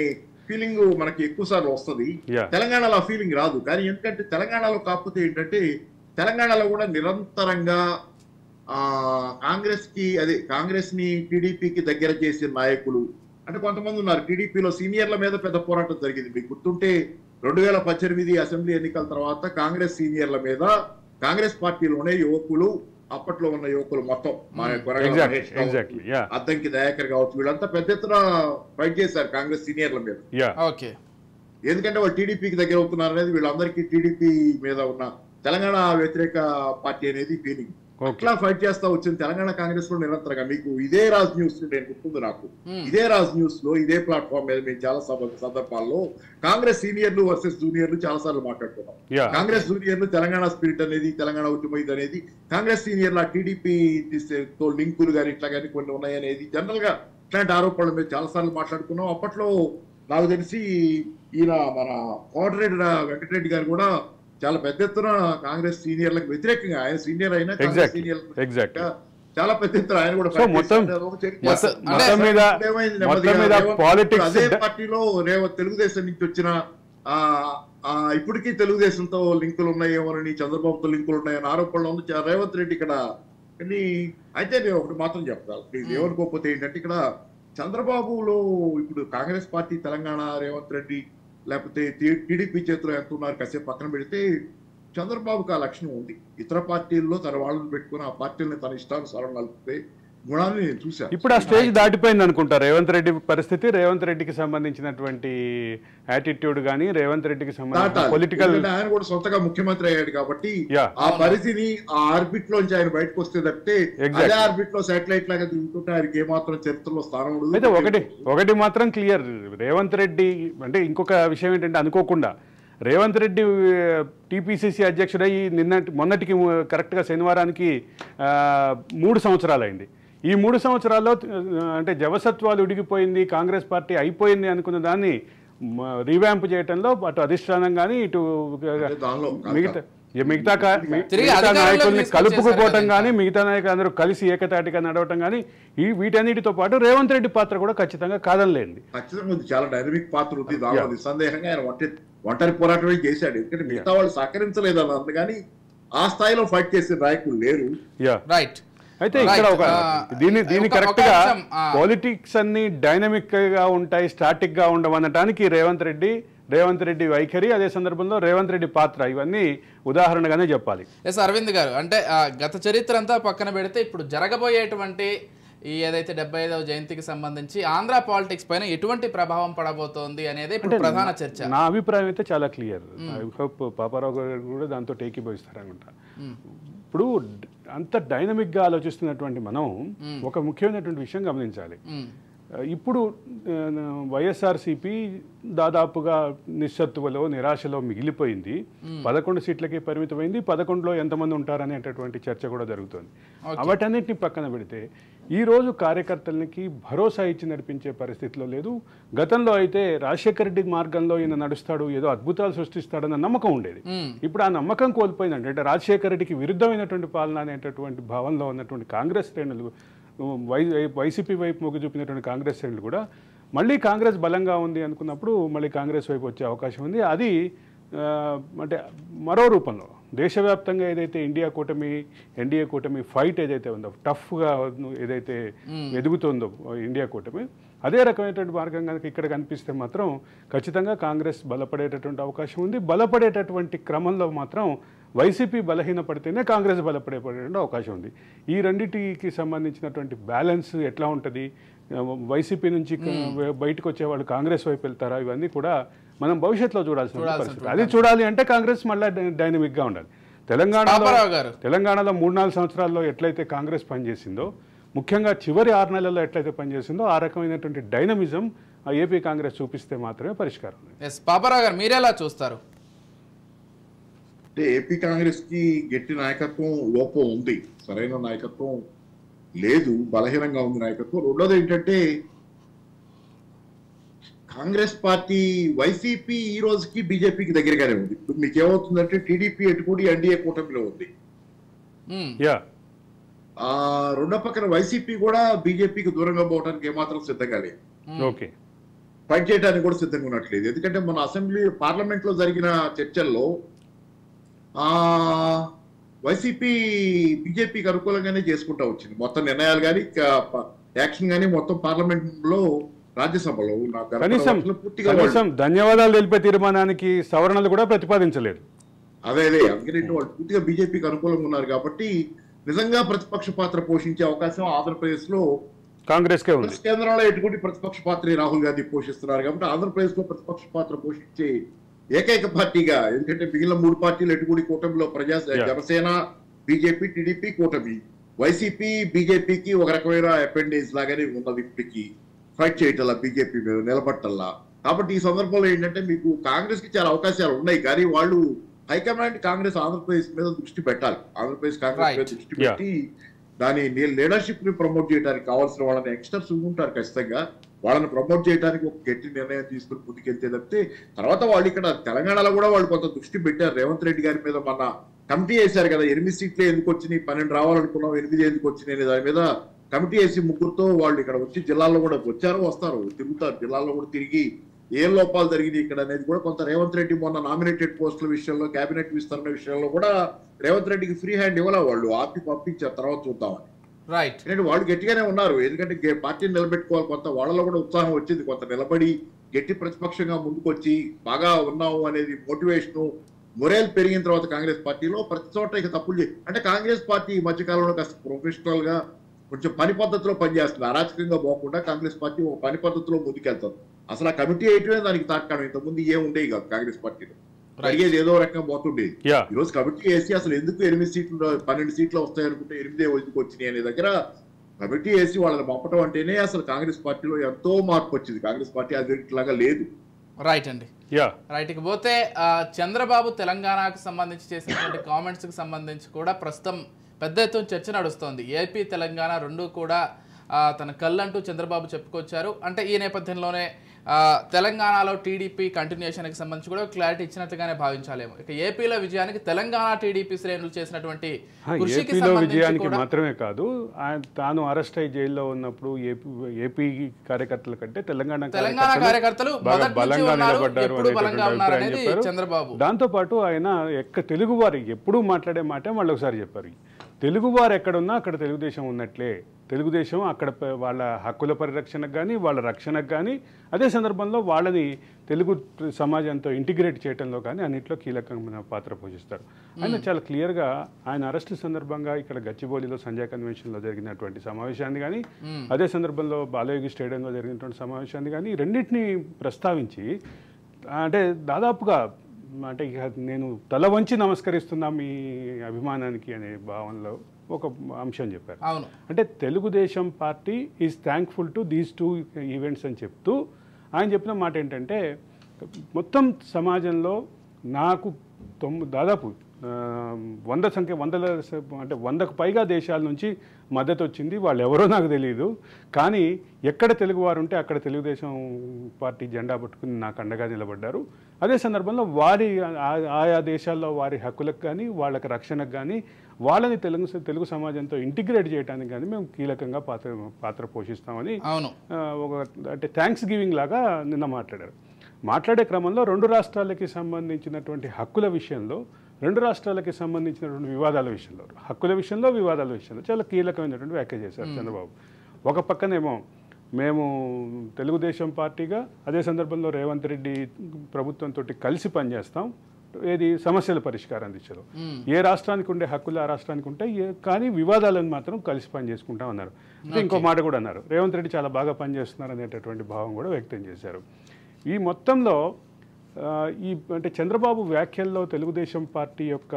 ఫీలింగ్ మనకి ఎక్కువ సార్లు వస్తుంది. తెలంగాణలో ఆ ఫీలింగ్ రాదు. కానీ ఎందుకంటే తెలంగాణలో కాకపోతే ఏంటంటే, తెలంగాణలో కూడా నిరంతరంగా కాంగ్రెస్ ని టీడీపీకి దగ్గర చేసే నాయకులు అంటే కొంతమంది ఉన్నారు. టీడీపీలో సీనియర్ల మీద పెద్ద పోరాటం జరిగింది. మీకు గుర్తుంటే 2018 అసెంబ్లీ ఎన్నికల తర్వాత కాంగ్రెస్ సీనియర్ల మీద కాంగ్రెస్ పార్టీలోనే యువకులు, అప్పట్లో ఉన్న యువకులు మొత్తం, అద్దంకి దయాకర్ కావచ్చు, వీళ్ళంతా పెద్ద ఎత్తున ఫైట్ చేశారు కాంగ్రెస్ సీనియర్ల మీద. ఎందుకంటే వాళ్ళు టీడీపీకి దగ్గర అవుతున్నారు అనేది వీళ్ళందరికీ టీడీపీ మీద ఉన్న తెలంగాణ వ్యతిరేక పార్టీ అనేది ఫీలింగ్. అట్లా ఫైట్ చేస్తా వచ్చింది తెలంగాణ కాంగ్రెస్ లో నిరంతరంగా. మీకు ఇదే రాజ్ న్యూస్ నేను గుర్తుంది నాకు, ఇదే రాజ్ న్యూస్ లో ఇదే ప్లాట్ఫామ్ మీద మేము చాలా సందర్భాల్లో కాంగ్రెస్ సీనియర్లు వర్సెస్ జూనియర్లు చాలా సార్లు మాట్లాడుకున్నాం. కాంగ్రెస్ జూనియర్లు తెలంగాణ స్పిరిట్ అనేది, తెలంగాణ ఉద్యమం ఇది అనేది, కాంగ్రెస్ సీనియర్లు టీడీపీ తో లింకులు కానీ ఇట్లా కానీ కొన్ని ఉన్నాయనేది జనరల్ గా ఇట్లాంటి ఆరోపణల మీద చాలా సార్లు మాట్లాడుకున్నాం. అప్పట్లో నాకు తెలిసి ఈయన మన కోటరెడ్డి వెంకటరెడ్డి గారు కూడా చాలా పెద్ద ఎత్తున కాంగ్రెస్ సీనియర్లకు వ్యతిరేకంగా, ఆయన సీనియర్ అయినా కాంగ్రెస్ సీనియర్లకు చాలా పెద్ద ఎత్తున ఆయన కూడా అదే పార్టీలో తెలుగుదేశం నుంచి వచ్చిన ఇప్పటికీ తెలుగుదేశంతో లింకులు ఉన్నాయేమోనని, చంద్రబాబుతో లింకులు ఉన్నాయని ఆరోపణలు ఉంది రేవంత్ రెడ్డి ఇక్కడ. కానీ అయితే నేను ఒకటి మాత్రం చెప్తాను, ప్లీజ్ ఏమనుకోకపోతే ఏంటంటే, ఇక్కడ చంద్రబాబులో ఇప్పుడు కాంగ్రెస్ పార్టీ తెలంగాణ, రేవంత్ రెడ్డి లేకపోతే టీడీపీ చేతిలో ఎంత ఉన్నారు కాసేపు పక్కన పెడితే, చంద్రబాబుకి ఆ లక్షణం ఉంది. ఇతర పార్టీల్లో తన వాళ్ళని పెట్టుకుని ఆ పార్టీలని తన ఇష్టానుసారం నలిపే గుణాన్ని నేను చూశాను. ఇప్పుడు ఆ స్టేజ్ దాటిపోయింది అనుకుంటా రేవంత్ రెడ్డి పరిస్థితి. రేవంత్ రెడ్డికి సంబంధించినటువంటి యాటిట్యూడ్ కానీ, రేవంత్ రెడ్డికి సంబంధించిన పొలిటికల్, ఆయన కూడా సొంతగా ముఖ్యమంత్రి అయ్యాడు కాబట్టి ఆ పరిధిని, ఆ ఆర్బిట్ లోంచి ఆయన బయటకు వస్తే తప్పితే అదే ఆర్బిట్ లో శాటిలైట్ లాగా తిరుగుతుంటే ఆయనకి ఏమాత్రం చరిత్రలో స్థానం ఉండదు. అయితే ఒకటి మాత్రం క్లియర్, రేవంత్ రెడ్డి అంటే ఇంకొక విషయం ఏంటంటే, అనుకోకుండా రేవంత్ రెడ్డి టీపీసీసీ అధ్యక్షుడై మొన్నటికి కరెక్ట్గా శనివారానికి 3 సంవత్సరాలు అయింది. ఈ 3 సంవత్సరాల్లో అంటే జవసత్వాలు ఉడిగిపోయింది, కాంగ్రెస్ పార్టీ అయిపోయింది అనుకున్న దాన్ని రీవ్యాంప్ చేయడంలో అటు అధిష్టానం కానీ ఇటు దానిలో మిగతా నాయకుల్ని కలుపుకుపోవటం కానీ మిగతా నాయకులు అందరూ కలిసి ఏకతాటిగా నడవటం కానీ వీటన్నిటితో పాటు రేవంత్ రెడ్డి పాత్ర కూడా ఖచ్చితంగా కాదనలేండి. ఖచ్చితంగా ఉంది, చాలా డైనమిక్ పాత్ర ఉంది దానిలో. నిస్సందేహంగా ఆయన ఒంటరి పోరాటమే చేశాడు, ఎందుకంటే మిగతా వాళ్ళు సహకరించలేదు అని అందుకని ఆ స్థాయిలో ఫైట్ చేసే నాయకులు లేరు. అయితే ఇక్కడ ఒక దీన్ని కరెక్ట్ గా పాలిటిక్స్ అన్ని డైనమిక్ గా ఉంటాయి, స్టాటిక్ గా ఉండవనటానికి రేవంత్ రెడ్డి వైఖరి, అదే సందర్భంలో రేవంత్ రెడ్డి పాత్ర, ఇవన్నీ ఉదాహరణగానే చెప్పాలి. ఎస్ అరవింద్ గారు, అంటే గత చరిత్ర అంతా పక్కన పెడితే ఇప్పుడు జరగబోయేటువంటి ఈ ఏదైతే 75వ జయంతికి సంబంధించి ఆంధ్ర పాలిటిక్స్ పైన ఎటువంటి ప్రభావం పడబోతోంది అనేది ఇప్పుడు ప్రధాన చర్చ. నా అభిప్రాయం అయితే చాలా క్లియర్. ఐ హోప్ పాపారావు గారు కూడా దాంతో ఏకీభవిస్తారనుకుంటా. ఇప్పుడు అంత డైనమిక్ గా ఆలోచిస్తున్నటువంటి మనం ఒక ముఖ్యమైనటువంటి విషయం గమనించాలి. ఇప్పుడు వైఎస్ఆర్సీపీ దాదాపుగా నిస్సత్తువలో నిరాశలో మిగిలిపోయింది. 11 సీట్లకే పరిమితమైంది. 11లో ఎంతమంది ఉంటారనేటటువంటి చర్చ కూడా జరుగుతుంది. వాటన్నిటిని పక్కన పెడితే ఈ రోజు కార్యకర్తలకి భరోసా ఇచ్చి నడిపించే పరిస్థితిలో లేదు. గతంలో అయితే రాజశేఖర రెడ్డి మార్గంలో ఈయన నడుస్తాడు, ఏదో అద్భుతాలు సృష్టిస్తాడన్న నమ్మకం ఉండేది. ఇప్పుడు ఆ నమ్మకం కోల్పోయిందంటే, అంటే రాజశేఖర రెడ్డికి విరుద్ధమైనటువంటి పాలన అనేటటువంటి భావనలో ఉన్నటువంటి కాంగ్రెస్ శ్రేణులు, వైసీపీ వైపు మొగ్గు చూపినటువంటి కాంగ్రెస్ శ్రేణులు కూడా మళ్ళీ కాంగ్రెస్ బలంగా ఉంది అనుకున్నప్పుడు మళ్ళీ కాంగ్రెస్ వైపు వచ్చే అవకాశం ఉంది. అది అంటే మరో రూపంలో దేశవ్యాప్తంగా ఏదైతే ఎన్డీఏ కూటమి ఫైట్ ఏదైతే ఉందో, టఫ్గా ఏదైతే ఎదుగుతుందో ఇండియా కూటమి, అదే రకమైనటువంటి మార్గం కనుక ఇక్కడ కనిపిస్తే మాత్రం ఖచ్చితంగా కాంగ్రెస్ బలపడేటటువంటి అవకాశం ఉంది. బలపడేటటువంటి క్రమంలో మాత్రం వైసీపీ బలహీనపడితేనే కాంగ్రెస్ బలపడేటటువంటి అవకాశం ఉంది. ఈ రెండింటికి సంబంధించినటువంటి బ్యాలెన్స్ ఎట్లా ఉంటుంది, వైసీపీ నుంచి బయటకు వచ్చేవాళ్ళు కాంగ్రెస్ వైపు వెళ్తారా, ఇవన్నీ కూడా మనం భవిష్యత్తులో చూడాల్సిన పరిస్థితి. అది చూడాలి అంటే కాంగ్రెస్ మళ్ళీ డైనమిక్గా ఉండాలి. తెలంగాణలో 3-4 సంవత్సరాల్లో ఎట్లయితే కాంగ్రెస్ పనిచేసిందో, ముఖ్యంగా చివరి 6 నెలల్లో ఎట్లయితే పనిచేసిందో, ఆ రకమైనటువంటి డైనమిజం ఏపీ కాంగ్రెస్ చూపిస్తే మాత్రమే పరిష్కారం. పాపారావు గారు, మీరెలా చూస్తారు? అంటే ఏపీ కాంగ్రెస్ కి గట్టి నాయకత్వం లోపం ఉంది, సరైన నాయకత్వం లేదు, బలహీనంగా ఉంది నాయకత్వం. రెండోది ఏంటంటే కాంగ్రెస్ పార్టీ వైసీపీ ఈ రోజుకి బీజేపీకి దగ్గరగానే ఉంది. ఇప్పుడు మీకు ఏమవుతుందంటే టీడీపీ ఎటుకూడి ఎన్డీఏ కూటమిలో ఉంది. రెండో పక్కన వైసీపీ కూడా బీజేపీకి దూరంగా పోవడానికి ఏమాత్రం సిద్ధంగా లేదు, ఫైట్ చేయడానికి కూడా సిద్ధంగా ఉన్నట్లేదు. ఎందుకంటే మన పార్లమెంట్ లో జరిగిన చర్చల్లో వైసీపీ బీజేపీకి అనుకూలంగానే చేసుకుంటా వచ్చింది. మొత్తం నిర్ణయాలు కానీ యాక్షన్ కానీ మొత్తం పార్లమెంట్ లో, రాజ్యసభలో కనీసం ధన్యవాదాలు తెలిపే తీర్మానానికి సవరణలు కూడా ప్రతిపాదించలేదు. అదే అందుకని వాళ్ళు పూర్తిగా బీజేపీకి అనుకూలంగా ఉన్నారు కాబట్టి నిజంగా ప్రతిపక్ష పాత్ర పోషించే అవకాశం ఆంధ్రప్రదేశ్ లో కాంగ్రెస్ కేంద్రంలో ఎటువంటి ప్రతిపక్ష పాత్ర రాహుల్ గాంధీ పోషిస్తున్నారు కాబట్టి ఆంధ్రప్రదేశ్ లో ప్రతిపక్ష పాత్ర పోషించే ఏకైక పార్టీగా, ఎందుకంటే మిగిలిన 3 పార్టీలు ఎటుకూడి కూటమిలో జనసేన, బీజేపీ, టీడీపీ కూటమి, వైసీపీ బీజేపీకి ఒక రకమైన అపెండేజ్ లాగానే ఉన్నది. ఇప్పటికి ఫైట్ చేయటల్లా బీజేపీ మీద నిలబట్టల్లా. కాబట్టి ఈ సందర్భంలో ఏంటంటే మీకు కాంగ్రెస్ కి చాలా అవకాశాలు ఉన్నాయి, కానీ వాళ్ళు హైకమాండ్ కాంగ్రెస్ ఆంధ్రప్రదేశ్ మీద దృష్టి పెట్టాలి. ఆంధ్రప్రదేశ్ కాంగ్రెస్ మీద దృష్టి పెట్టి దాని లీడర్షిప్ ని ప్రమోట్ చేయడానికి కావాల్సిన వాళ్ళని యంగ్స్టర్స్ ఉంటారు, ఖచ్చితంగా వాళ్ళని ప్రమోట్ చేయడానికి ఒక గట్టి నిర్ణయం తీసుకుని ముందుకెళ్తే తప్పితే తర్వాత వాళ్ళు ఇక్కడ తెలంగాణలో కూడా వాళ్ళు కొంత దృష్టి పెట్టారు. రేవంత్ రెడ్డి గారి మీద మన కమిటీ వేశారు కదా, 8 సీట్లే ఎందుకు వచ్చినాయి, 12 రావాలనుకున్నాం, 8 ఎందుకు వచ్చినాయి అనే దాని మీద కమిటీ వేసి 3తో వాళ్ళు ఇక్కడ వచ్చి జిల్లాల్లో కూడా వస్తారు, తిరుగుతారు, జిల్లాల్లో కూడా తిరిగి ఏ లోపాలు జరిగినాయి ఇక్కడ అనేది కూడా కొంత రేవంత్ రెడ్డి మొన్న నామినేటెడ్ పోస్టుల విషయంలో, కేబినెట్ విస్తరణ విషయంలో కూడా రేవంత్ రెడ్డికి ఫ్రీ హ్యాండ్ ఇవ్వాల, వాళ్ళు ఆపి పంపించారు, తర్వాత చూద్దామని. ఎందుకంటే వాళ్ళు గట్టిగానే ఉన్నారు, ఎందుకంటే పార్టీని నిలబెట్టుకోవాలి, కొంత వాళ్ళలో కూడా ఉత్సాహం వచ్చింది, కొంత నిలబడి గట్టి ప్రతిపక్షంగా ముందుకొచ్చి బాగా ఉన్నాము అనేది మోటివేషన్ మొరేల్ పెరిగిన తర్వాత కాంగ్రెస్ పార్టీలో ప్రతి చోట ఇక తప్పులు అంటే కాంగ్రెస్ పార్టీ ఈ మధ్యకాలంలో కాస్త ప్రొఫెషనల్ గా కొంచెం పని పద్ధతిలో పనిచేస్తుంది, అరాచకంగా పోకుండా కాంగ్రెస్ పార్టీ ఒక పని పద్ధతిలో ముందుకెళ్తుంది. అసలు ఆ కమిటీ వేయటమే దానికి తాత్కాలం, ఇంతకుముందు ఏం ఉండేవి కాదు కాంగ్రెస్ పార్టీలో, జరిగేది ఏదో రకంగా పోతుండేది. ఈ రోజు కమిటీ వేసి అసలు ఎందుకు 8 సీట్లు 12 సీట్లు వస్తాయి అనుకుంటే 8 ఎందుకు వచ్చినాయి అనే దగ్గర కమిటీ వేసి వాళ్ళని పంపడం అంటేనే అసలు కాంగ్రెస్ పార్టీలో ఎంతో మార్పు వచ్చింది. కాంగ్రెస్ పార్టీ అదిలాగా లేదు. రైట్ అండి, రైట్. ఇకపోతే చంద్రబాబు తెలంగాణకు సంబంధించి చేసినటువంటి కామెంట్స్ కి సంబంధించి కూడా ప్రస్తుతం పెద్ద ఎత్తున చర్చ నడుస్తోంది. ఏపీ తెలంగాణ రెండు కూడా తన కళ్ళంటూ చంద్రబాబు చెప్పుకొచ్చారు. అంటే ఈ నేపథ్యంలోనే తెలంగాణలో టీడీపీ కంటిన్యూషన్కి సంబంధించి కూడా క్లారిటీ ఇచ్చినట్లుగానే భావించాలేమో. ఇక ఏపీలో విజయానికి తెలంగాణ టీడీపీ శ్రేణులు చేసినటువంటి కృషికి విజయానికి మాత్రమే కాదు, తాను అరెస్ట్ అయ్యి జైల్లో ఉన్నప్పుడు ఏపీ కార్యకర్తల కంటే తెలంగాణ కార్యకర్తలు బలంగా నిలబడ్డారు అనేది చంద్రబాబు. దాంతో పాటు ఆయన తెలుగు వారి ఎప్పుడూ మాట్లాడే మాట వాళ్ళు ఒకసారి చెప్పారు, తెలుగువారు ఎక్కడున్నా అక్కడ తెలుగుదేశం ఉన్నట్లే, తెలుగుదేశం అక్కడ వాళ్ళ హక్కుల పరిరక్షణకు కానీ వాళ్ళ రక్షణకు కానీ అదే సందర్భంలో వాళ్ళని తెలుగు సమాజంతో ఇంటిగ్రేట్ చేయడంలో కానీ అన్నింటిలో కీలకమైన పాత్ర పోషిస్తారు. ఆయన చాలా క్లియర్గా ఆయన అరెస్టు సందర్భంగా ఇక్కడ గచ్చిబౌలిలో సంజయ్ కన్వెన్షన్లో జరిగినటువంటి సమావేశాన్ని కానీ అదే సందర్భంలో బాలయోగి స్టేడియంలో జరిగినటువంటి సమావేశాన్ని కానీ రెండింటినీ ప్రస్తావించి అంటే దాదాపుగా అంటే ఇక నేను తల వంచి నమస్కరిస్తున్నా మీ అభిమానానికి అనే భావనలో ఒక అంశం చెప్పారు. అంటే Telugu Desam party is thankful to these 2 events అని చెప్తూ ఆయన చెప్పిన మాట ఏంటంటే మొత్తం సమాజంలో నాకు దాదాపు 100కు పైగా దేశాల నుంచి మద్దతు వచ్చింది, వాళ్ళు ఎవరో నాకు తెలియదు, కానీ ఎక్కడ తెలుగువారు ఉంటే అక్కడ తెలుగుదేశం పార్టీ జెండా పట్టుకుని నాకు అండగా నిలబడ్డారు. అదే సందర్భంలో ఆయా దేశాల్లో వారి హక్కులకు కానీ వాళ్ళకి రక్షణకు కానీ వాళ్ళని తెలుగు సమాజంతో ఇంటిగ్రేట్ చేయడానికి కానీ మేము కీలకంగా పాత్ర పోషిస్తామని అంటే థ్యాంక్స్ గివింగ్ లాగా నిన్న మాట్లాడే క్రమంలో 2 రాష్ట్రాలకి సంబంధించినటువంటి హక్కుల విషయంలో, 2 రాష్ట్రాలకి సంబంధించినటువంటి వివాదాల విషయంలో, హక్కుల విషయంలో వివాదాల విషయంలో చాలా కీలకమైనటువంటి వ్యాఖ్య చేశారు చంద్రబాబు. ఒక పక్కనేమో మేము తెలుగుదేశం పార్టీగా అదే సందర్భంలో రేవంత్ రెడ్డి ప్రభుత్వంతో కలిసి పనిచేస్తాం, ఏది సమస్యల పరిష్కారం దిశలో, ఏ రాష్ట్రానికి ఉండే హక్కులు ఆ రాష్ట్రానికి ఉంటాయి, కానీ వివాదాలను మాత్రం కలిసి పనిచేసుకుంటాం అన్నారు. ఇంకో మాట కూడా అన్నారు, రేవంత్ రెడ్డి చాలా బాగా పనిచేస్తున్నారు అనేటటువంటి భావం కూడా వ్యక్తం చేశారు. ఈ మొత్తంలో అంటే చంద్రబాబు వ్యాఖ్యల్లో తెలుగుదేశం పార్టీ యొక్క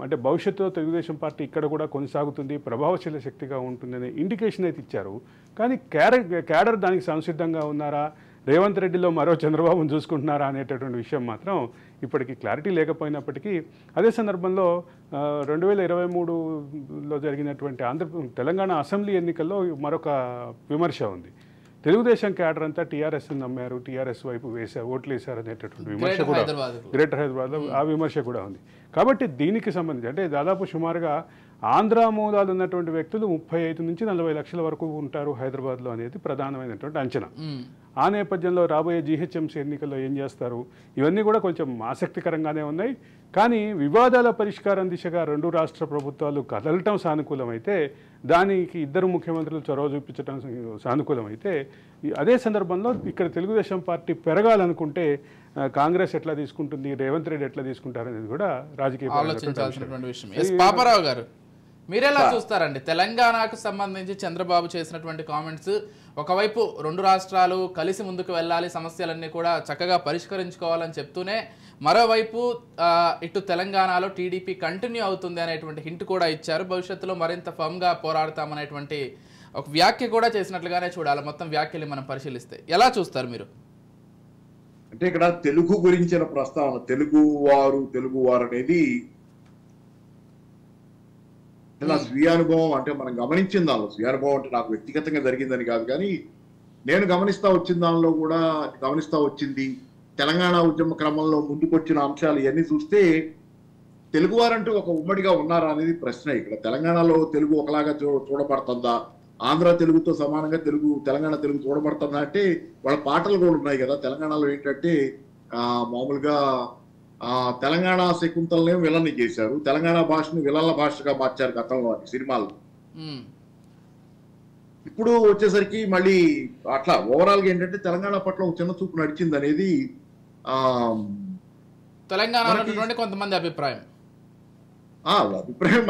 అంటే భవిష్యత్తులో తెలుగుదేశం పార్టీ ఇక్కడ కూడా కొనసాగుతుంది, ప్రభావశీల శక్తిగా ఉంటుందనే ఇండికేషన్ అయితే ఇచ్చారు. కానీ క్యాడర్ దానికి సంసిద్ధంగా ఉన్నారా, రేవంత్ రెడ్డిలో మరో చంద్రబాబును చూసుకుంటున్నారా అనేటటువంటి విషయం మాత్రం ఇప్పటికీ క్లారిటీ లేకపోయినప్పటికీ అదే సందర్భంలో 2023లో జరిగినటువంటి తెలంగాణ అసెంబ్లీ ఎన్నికల్లో మరొక విమర్శ ఉంది. తెలుగుదేశం క్యాడర్ అంతా టీఆర్ఎస్ నమ్మారు, టీఆర్ఎస్ వైపు ఓట్లు వేశారు అనేటటువంటి విమర్శ కూడా గ్రేటర్ హైదరాబాద్లో ఆ విమర్శ కూడా ఉంది. కాబట్టి దీనికి సంబంధించి అంటే దాదాపు సుమారుగా ఆంధ్ర మూలాలు ఉన్నటువంటి వ్యక్తులు 35 నుంచి 40 లక్షల వరకు ఉంటారు హైదరాబాద్లో అనేది ప్రధానమైనటువంటి అంచనా. ఆ నేపథ్యంలో రాబోయే జీహెచ్ఎంసీ ఎన్నికల్లో ఏం చేస్తారు, ఇవన్నీ కూడా కొంచెం ఆసక్తికరంగానే ఉన్నాయి. కానీ వివాదాల పరిష్కారం దిశగా 2 రాష్ట్ర ప్రభుత్వాలు కదలటం సానుకూలమైతే, దానికి 2 ముఖ్యమంత్రులు చొరవ చూపించడం సానుకూలమైతే, అదే సందర్భంలో ఇక్కడ తెలుగుదేశం పార్టీ పెరగాలనుకుంటే కాంగ్రెస్ ఎట్లా తీసుకుంటుంది, రేవంత్ రెడ్డి ఎట్లా తీసుకుంటారు అనేది కూడా రాజకీయ ఆలోచించాల్సినటువంటి విషయం. పాపారావు గారు, మీరెలా చూస్తారండి తెలంగాణకు సంబంధించి చంద్రబాబు చేసినటువంటి కామెంట్స్? ఒకవైపు 2 రాష్ట్రాలు కలిసి ముందుకు వెళ్ళాలి, సమస్యలన్నీ కూడా చక్కగా పరిష్కరించుకోవాలని చెప్తూనే మరోవైపు ఇటు తెలంగాణలో టీడీపీ కంటిన్యూ అవుతుంది అనేటువంటి హింట్ కూడా ఇచ్చారు. భవిష్యత్తులో మరింత ఫర్మ్గా పోరాడతామనేటువంటి ఒక వ్యాఖ్య కూడా చేసినట్లుగానే చూడాలి. మొత్తం వ్యాఖ్యలు మనం పరిశీలిస్తే ఎలా చూస్తారు మీరు? అంటే ఇక్కడ తెలుగు గురించిన ప్రస్తావన, తెలుగువారు అనేది నా స్వీయ అనుభవం. అంటే మనం గమనించిన దానిలో స్వీయ అనుభవం అంటే నాకు వ్యక్తిగతంగా జరిగిందని కాదు, కానీ నేను గమనిస్తా వచ్చింది తెలంగాణ ఉద్యమ క్రమంలో ముందుకొచ్చిన అంశాలు ఇవన్నీ చూస్తే తెలుగువారంటూ ఒక ఉమ్మడిగా ఉన్నారా అనేది ప్రశ్న. ఇక్కడ తెలంగాణలో తెలుగు ఒకలాగా చూడబడుతుందా, ఆంధ్ర తెలుగుతో సమానంగా తెలంగాణ తెలుగు చూడబడుతుందా అంటే వాళ్ళ పాటలు కూడా ఉన్నాయి కదా. తెలంగాణలో ఏంటంటే మామూలుగా తెలంగాణ శకుంతలనే విలన్ని చేశారు, తెలంగాణ భాషను విలన్ల భాషగా మార్చారు గతంలో సినిమాలు. ఇప్పుడు వచ్చేసరికి మళ్ళీ అట్లా ఓవరాల్ గా ఏంటంటే తెలంగాణ పట్ల ఒక చిన్న చూపు నడిచింది అనేది తెలంగాణ కొంతమంది అభిప్రాయం.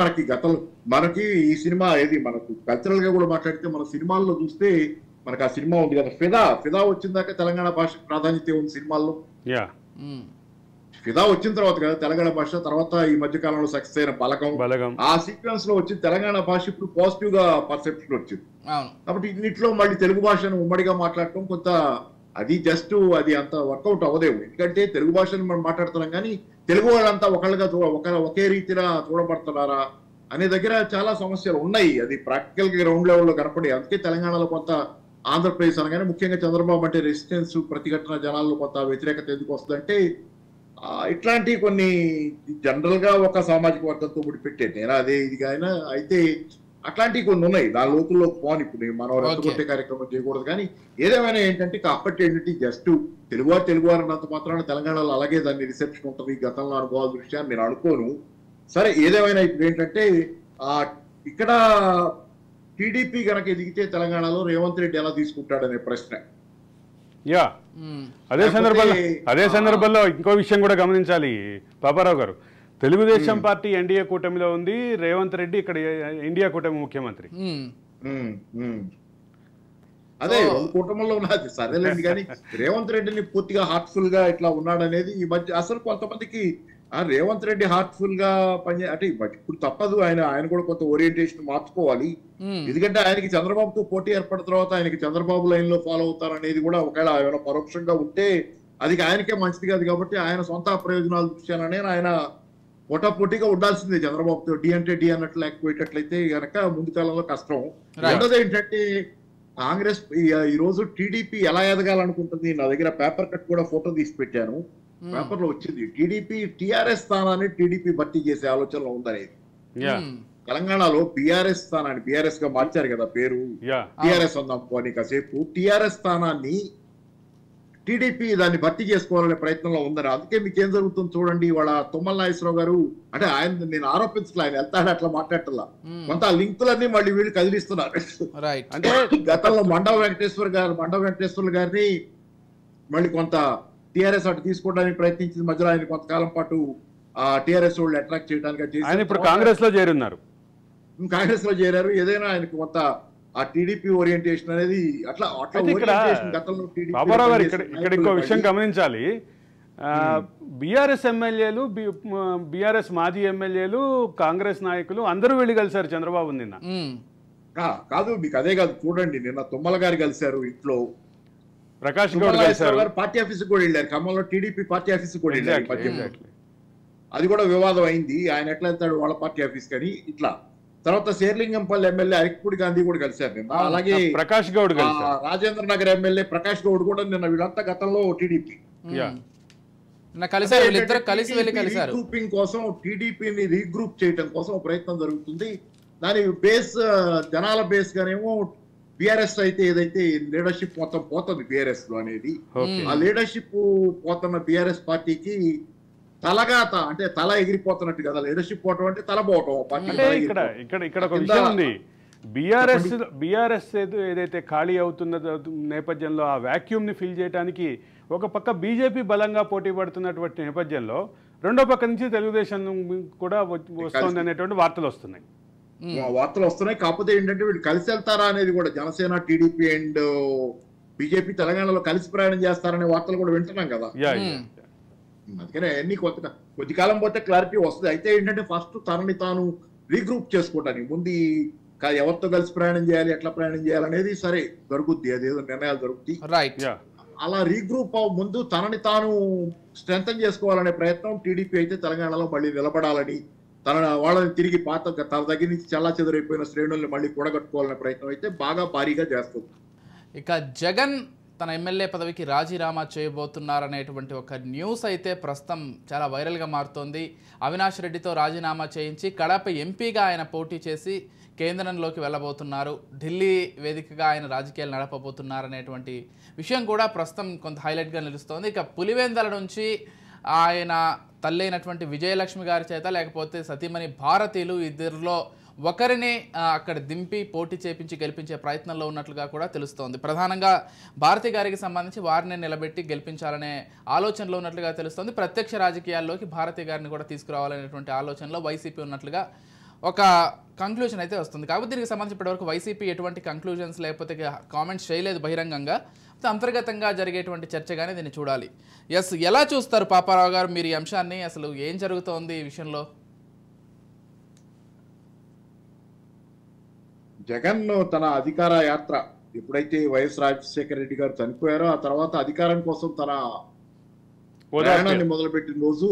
మనకి గతంలో మనకి ఈ సినిమా ఏది మనకు కల్చరల్ గా కూడా మాట్లాడితే మన సినిమాల్లో చూస్తే మనకు ఆ సినిమా ఉంది కదా, ఫిదా వచ్చిన దాకా తెలంగాణ భాషకు ప్రాధాన్యత ఉంది సినిమాల్లో. ఫిదా వచ్చిన తర్వాత కదా తెలంగాణ భాష, తర్వాత ఈ మధ్య కాలంలో సక్సెస్ అయిన బలగం, ఆ సీక్వెన్స్ లో వచ్చి తెలంగాణ భాష ఇప్పుడు పాజిటివ్ గా పర్సెప్షన్ వచ్చింది. కాబట్టి ఇన్నిట్లో మళ్ళీ తెలుగు భాషను ఉమ్మడిగా మాట్లాడటం కొంత అది అంత వర్కౌట్ అవ్వదేమో. ఎందుకంటే తెలుగు భాషను మనం మాట్లాడుతున్నాం కానీ తెలుగు వాళ్ళంతా ఒకే రీతిగా చూడబడుతున్నారా అనే దగ్గర చాలా సమస్యలు ఉన్నాయి. అది ప్రాక్టికల్ గా గ్రౌండ్ లెవెల్లో కనపడి, అందుకే తెలంగాణలో కొంత ఆంధ్రప్రదేశ్ అనగానే ముఖ్యంగా చంద్రబాబు అంటే రెసిస్టెన్స్ ప్రతిఘటన జనాల్లో కొంత వ్యతిరేకత ఎందుకు వస్తుందంటే ఇట్లాంటి కొన్ని జనరల్ గా ఒక సామాజిక వర్గంతో ముడిపెట్టే నేను అదే ఇది అయినా అయితే అట్లాంటివి కొన్ని ఉన్నాయి దాని లోతుల్లో పోను ఇప్పుడు మనం రెచ్చగొట్టే కార్యక్రమం చేయకూడదు కానీ ఏదేమైనా ఏంటంటే కాబట్టి ఏంటంటే జస్ట్ తెలుగువారు అన్నంత మాత్రాన తెలంగాణలో అలాగే దాన్ని రిసెప్షన్ ఉంటుంది గతంలో అనుభవాల దృష్ట్యా నేను అనుకోను. సరే ఏదేమైనా ఇప్పుడు ఏంటంటే ఇక్కడ టీడీపీ కనుక ఎదిగితే తెలంగాణలో రేవంత్ రెడ్డి ఎలా తీసుకుంటాడనే ప్రశ్న. యా అదే సందర్భంలో ఇంకో విషయం కూడా గమనించాలి పాపారావు గారు. తెలుగుదేశం పార్టీ ఎన్డీఏ కూటమిలో ఉంది, రేవంత్ రెడ్డి ఇక్కడ ఇండియా కూటమి ముఖ్యమంత్రి. అదే కూటమిలో ఉన్నది సరేలేండి కానీ రేవంత్ రెడ్డిని పూర్తిగా హార్ట్ఫుల్ గా ఇట్లా ఉన్నాడనేది ఈ మధ్య అసలు కొంతమందికి రేవంత్ రెడ్డి హార్ట్ఫుల్ గా పని అంటే ఇప్పుడు తప్పదు, ఆయన కూడా కొంత ఓరియంటేషన్ మార్చుకోవాలి. ఎందుకంటే ఆయనకి చంద్రబాబుతో పోటీ ఏర్పడిన తర్వాత ఆయనకి చంద్రబాబు లైన్ లో ఫాలో అవుతారనేది కూడా ఒకవేళ ఆయన పరోక్షంగా ఉంటే అది ఆయనకే మంచిది కాదు. కాబట్టి ఆయన సొంత ప్రయోజనాల దృష్ట్యానే ఆయన పోటాపోటీగా ఉండాల్సిందే చంద్రబాబుతో. డి అంటే డి అన్నట్లు లేకపోయేటట్లయితే కనుక ముందు కాలంలో కష్టం. రెండోది ఏంటంటే కాంగ్రెస్ ఈ రోజు టీడీపీ ఎలా ఎదగాలనుకుంటుంది, నా దగ్గర పేపర్ కట్ కూడా ఫోటో తీసి పెట్టాను, పేపర్ లో వచ్చింది. టీడీపీ టీఆర్ఎస్ స్థానాన్ని టీడీపీ భర్తీ చేసే ఆలోచనలో ఉందనేది. తెలంగాణలో బీఆర్ఎస్ స్థానాన్ని బీఆర్ఎస్ గా మార్చారు కదా పేరు, టీఆర్ఎస్ ఉందాం పోనీ కాసేపు, టీఆర్ఎస్ స్థానాన్ని టీడీపీ దాన్ని భర్తీ చేసుకోవాలనే ప్రయత్నంలో ఉందని. అందుకే మీకు ఏం జరుగుతుంది చూడండి, వాళ్ళ తుమ్మల నాగేశ్వరరావు గారు అంటే ఆయన నేను ఆరోపించలే, ఆయన వెళ్తాడు అట్లా మాట్లాడటల్లా, కొంత లింకులన్నీ మళ్ళీ వీళ్ళు కదిలిస్తున్నారు. అంటే గతంలో మండవ వెంకటేశ్వర గారిని మళ్ళీ కొంత టీఆర్ఎస్ అటు తీసుకోవడానికి ప్రయత్నించిన మధ్యలో ఆయన కొంతకాలం పాటు టీఆర్ఎస్ వాళ్ళు అట్రాక్ట్ చేయడానికి కాంగ్రెస్ లో చేరున్నారు. కాంగ్రెస్ లో చేరారు. ఏదైనా ఆయనకు కొంత ఆ టీడీపీ ఓరియంటేషన్ అనేది అట్లా బాబారావు గారు ఇక్కడ ఇంకో విషయం గమనించాలి. బీఆర్ఎస్ ఎమ్మెల్యేలు, బీఆర్ఎస్ మాజీ ఎమ్మెల్యేలు, కాంగ్రెస్ నాయకులు అందరూ వెళ్ళి కలిశారు చంద్రబాబు నిన్న. కాదు మీకు అదే కాదు చూడండి, నిన్న తుమ్మల గారు కలిశారు ఇంట్లో, ప్రకాష్ గౌడ్ కలిశారు, పార్టీ ఆఫీస్ కూడా వెళ్ళారు, ఖమ్మంలో టీడీపీ పార్టీ ఆఫీస్ కూడా వెళ్ళారు. అది కూడా వివాదం అయింది, ఆయన ఎట్లా వెళ్తాడు వాళ్ళ పార్టీ ఆఫీస్ కానీ ఇట్లా. తర్వాత శేర్లింగంపల్లి ఎమ్మెల్యే అరికపూడి గాంధీ కూడా కలిశారు నిన్న. అలాగే ప్రకాష్ గౌడ్, రాజేంద్ర నగర్ ఎమ్మెల్యే ప్రకాష్ గౌడ్ కూడా నిన్న. వీళ్ళంతా గతంలో టీడీపీ రీగ్రూపింగ్ కోసం, టీడీపీని రీగ్రూప్ చేయడం కోసం ప్రయత్నం జరుగుతుంది. దాని బేస్ జనాల బేస్ గానేమో బీఆర్ఎస్ అయితే ఏదైతే లీడర్షిప్ మొత్తం పోతుంది బీఆర్ఎస్ లో అనేది, ఆ లీడర్షిప్ పోతున్న బీఆర్ఎస్ పార్టీకి తలగాత అంటే తల ఎగిరిపోతున్నట్టు కదా. లీడర్షిప్ పోవటం అంటే తల పోవటం. ఇక్కడ ఒక విషయం ఉంది, బీఆర్ఎస్ ఏదైతే ఖాళీ అవుతున్న నేపథ్యంలో ఆ వాక్యూమ్ ని ఫిల్ చేయడానికి ఒక పక్క బీజేపీ బలంగా పోటీ పడుతున్నటువంటి నేపథ్యంలో రెండో పక్క నుంచి తెలుగుదేశం కూడా వస్తుంది అనేటువంటి వార్తలు వస్తున్నాయి. కాకపోతే ఏంటంటే వీళ్ళు కలిసి వెళ్తారా అనేది కూడా జనసేన, టీడీపీ అండ్ బీజేపీ తెలంగాణలో కలిసి ప్రయాణం చేస్తారనే వార్తలు కూడా వింటున్నాం కదా. అందుకనే అన్ని కొద్ది కాలం పోతే క్లారిటీ వస్తుంది. అయితే ఏంటంటే ఫస్ట్ తనని తాను రీగ్రూప్ చేసుకోవటానికి ముందు ఎవరితో కలిసి ప్రయాణం చేయాలి, ఎట్లా ప్రయాణం చేయాలి అనేది సరే జరుగుద్ది, అదేదో నిర్ణయాలు జరుగుతాయి. అలా రీగ్రూప్ ముందు తనని తాను స్ట్రెంథన్ చేసుకోవాలనే ప్రయత్నం టీడీపీ అయితే తెలంగాణలో మళ్ళీ నిలబడాలని, వాళ్ళని తిరిగి తన దగ్గర నుంచి చల్లా చెదరైపోయిన శ్రేణుల్ని మళ్ళీ కూడగట్టుకోవాలనే ప్రయత్నం అయితే బాగా భారీగా చేస్తుంది. ఇక జగన్ తన ఎమ్మెల్యే పదవికి రాజీనామా చేయబోతున్నారనేటువంటి ఒక న్యూస్ అయితే ప్రస్తుతం చాలా వైరల్గా మారుతోంది. అవినాష్ రెడ్డితో రాజీనామా చేయించి కడప ఎంపీగా ఆయన పోటీ చేసి కేంద్రంలోకి వెళ్ళబోతున్నారు, ఢిల్లీ వేదికగా ఆయన రాజకీయాలు నడపబోతున్నారనేటువంటి విషయం కూడా ప్రస్తుతం కొంత హైలైట్గా నిలుస్తోంది. ఇక పులివెందల నుంచి ఆయన తల్లి అయినటువంటి విజయలక్ష్మి గారి చేత లేకపోతే సతీమణి భారతీలు ఇద్దరిలో ఒకరిని అక్కడ దింపి పోటీ చేపించి గెలిపించే ప్రయత్నంలో ఉన్నట్లుగా కూడా తెలుస్తోంది. ప్రధానంగా భారతి గారికి సంబంధించి వారిని నిలబెట్టి గెలిపించాలనే ఆలోచనలో ఉన్నట్లుగా తెలుస్తోంది. ప్రత్యక్ష రాజకీయాల్లోకి భారతి గారిని కూడా తీసుకురావాలనేటువంటి ఆలోచనలో వైసీపీ ఉన్నట్లుగా ఒక కంక్లూజన్ అయితే వస్తుంది. కాకపోతే దీనికి సంబంధించి ఇప్పటివరకు వైసీపీ ఎటువంటి కంక్లూజన్స్ లేకపోతే కామెంట్స్ చేయలేదు బహిరంగంగా. అంతర్గతంగా జరిగేటువంటి చర్చగానే దీన్ని చూడాలి. ఎలా చూస్తారు పాపారావు గారు మీరు ఈ అంశాన్ని? అసలు ఏం జరుగుతోంది ఈ విషయంలో? జగన్ తన అధికార యాత్ర ఎప్పుడైతే వైఎస్ రాజశేఖర రెడ్డి గారు చనిపోయారో ఆ తర్వాత అధికారం కోసం తన ప్రయాణాన్ని మొదలుపెట్టిన రోజు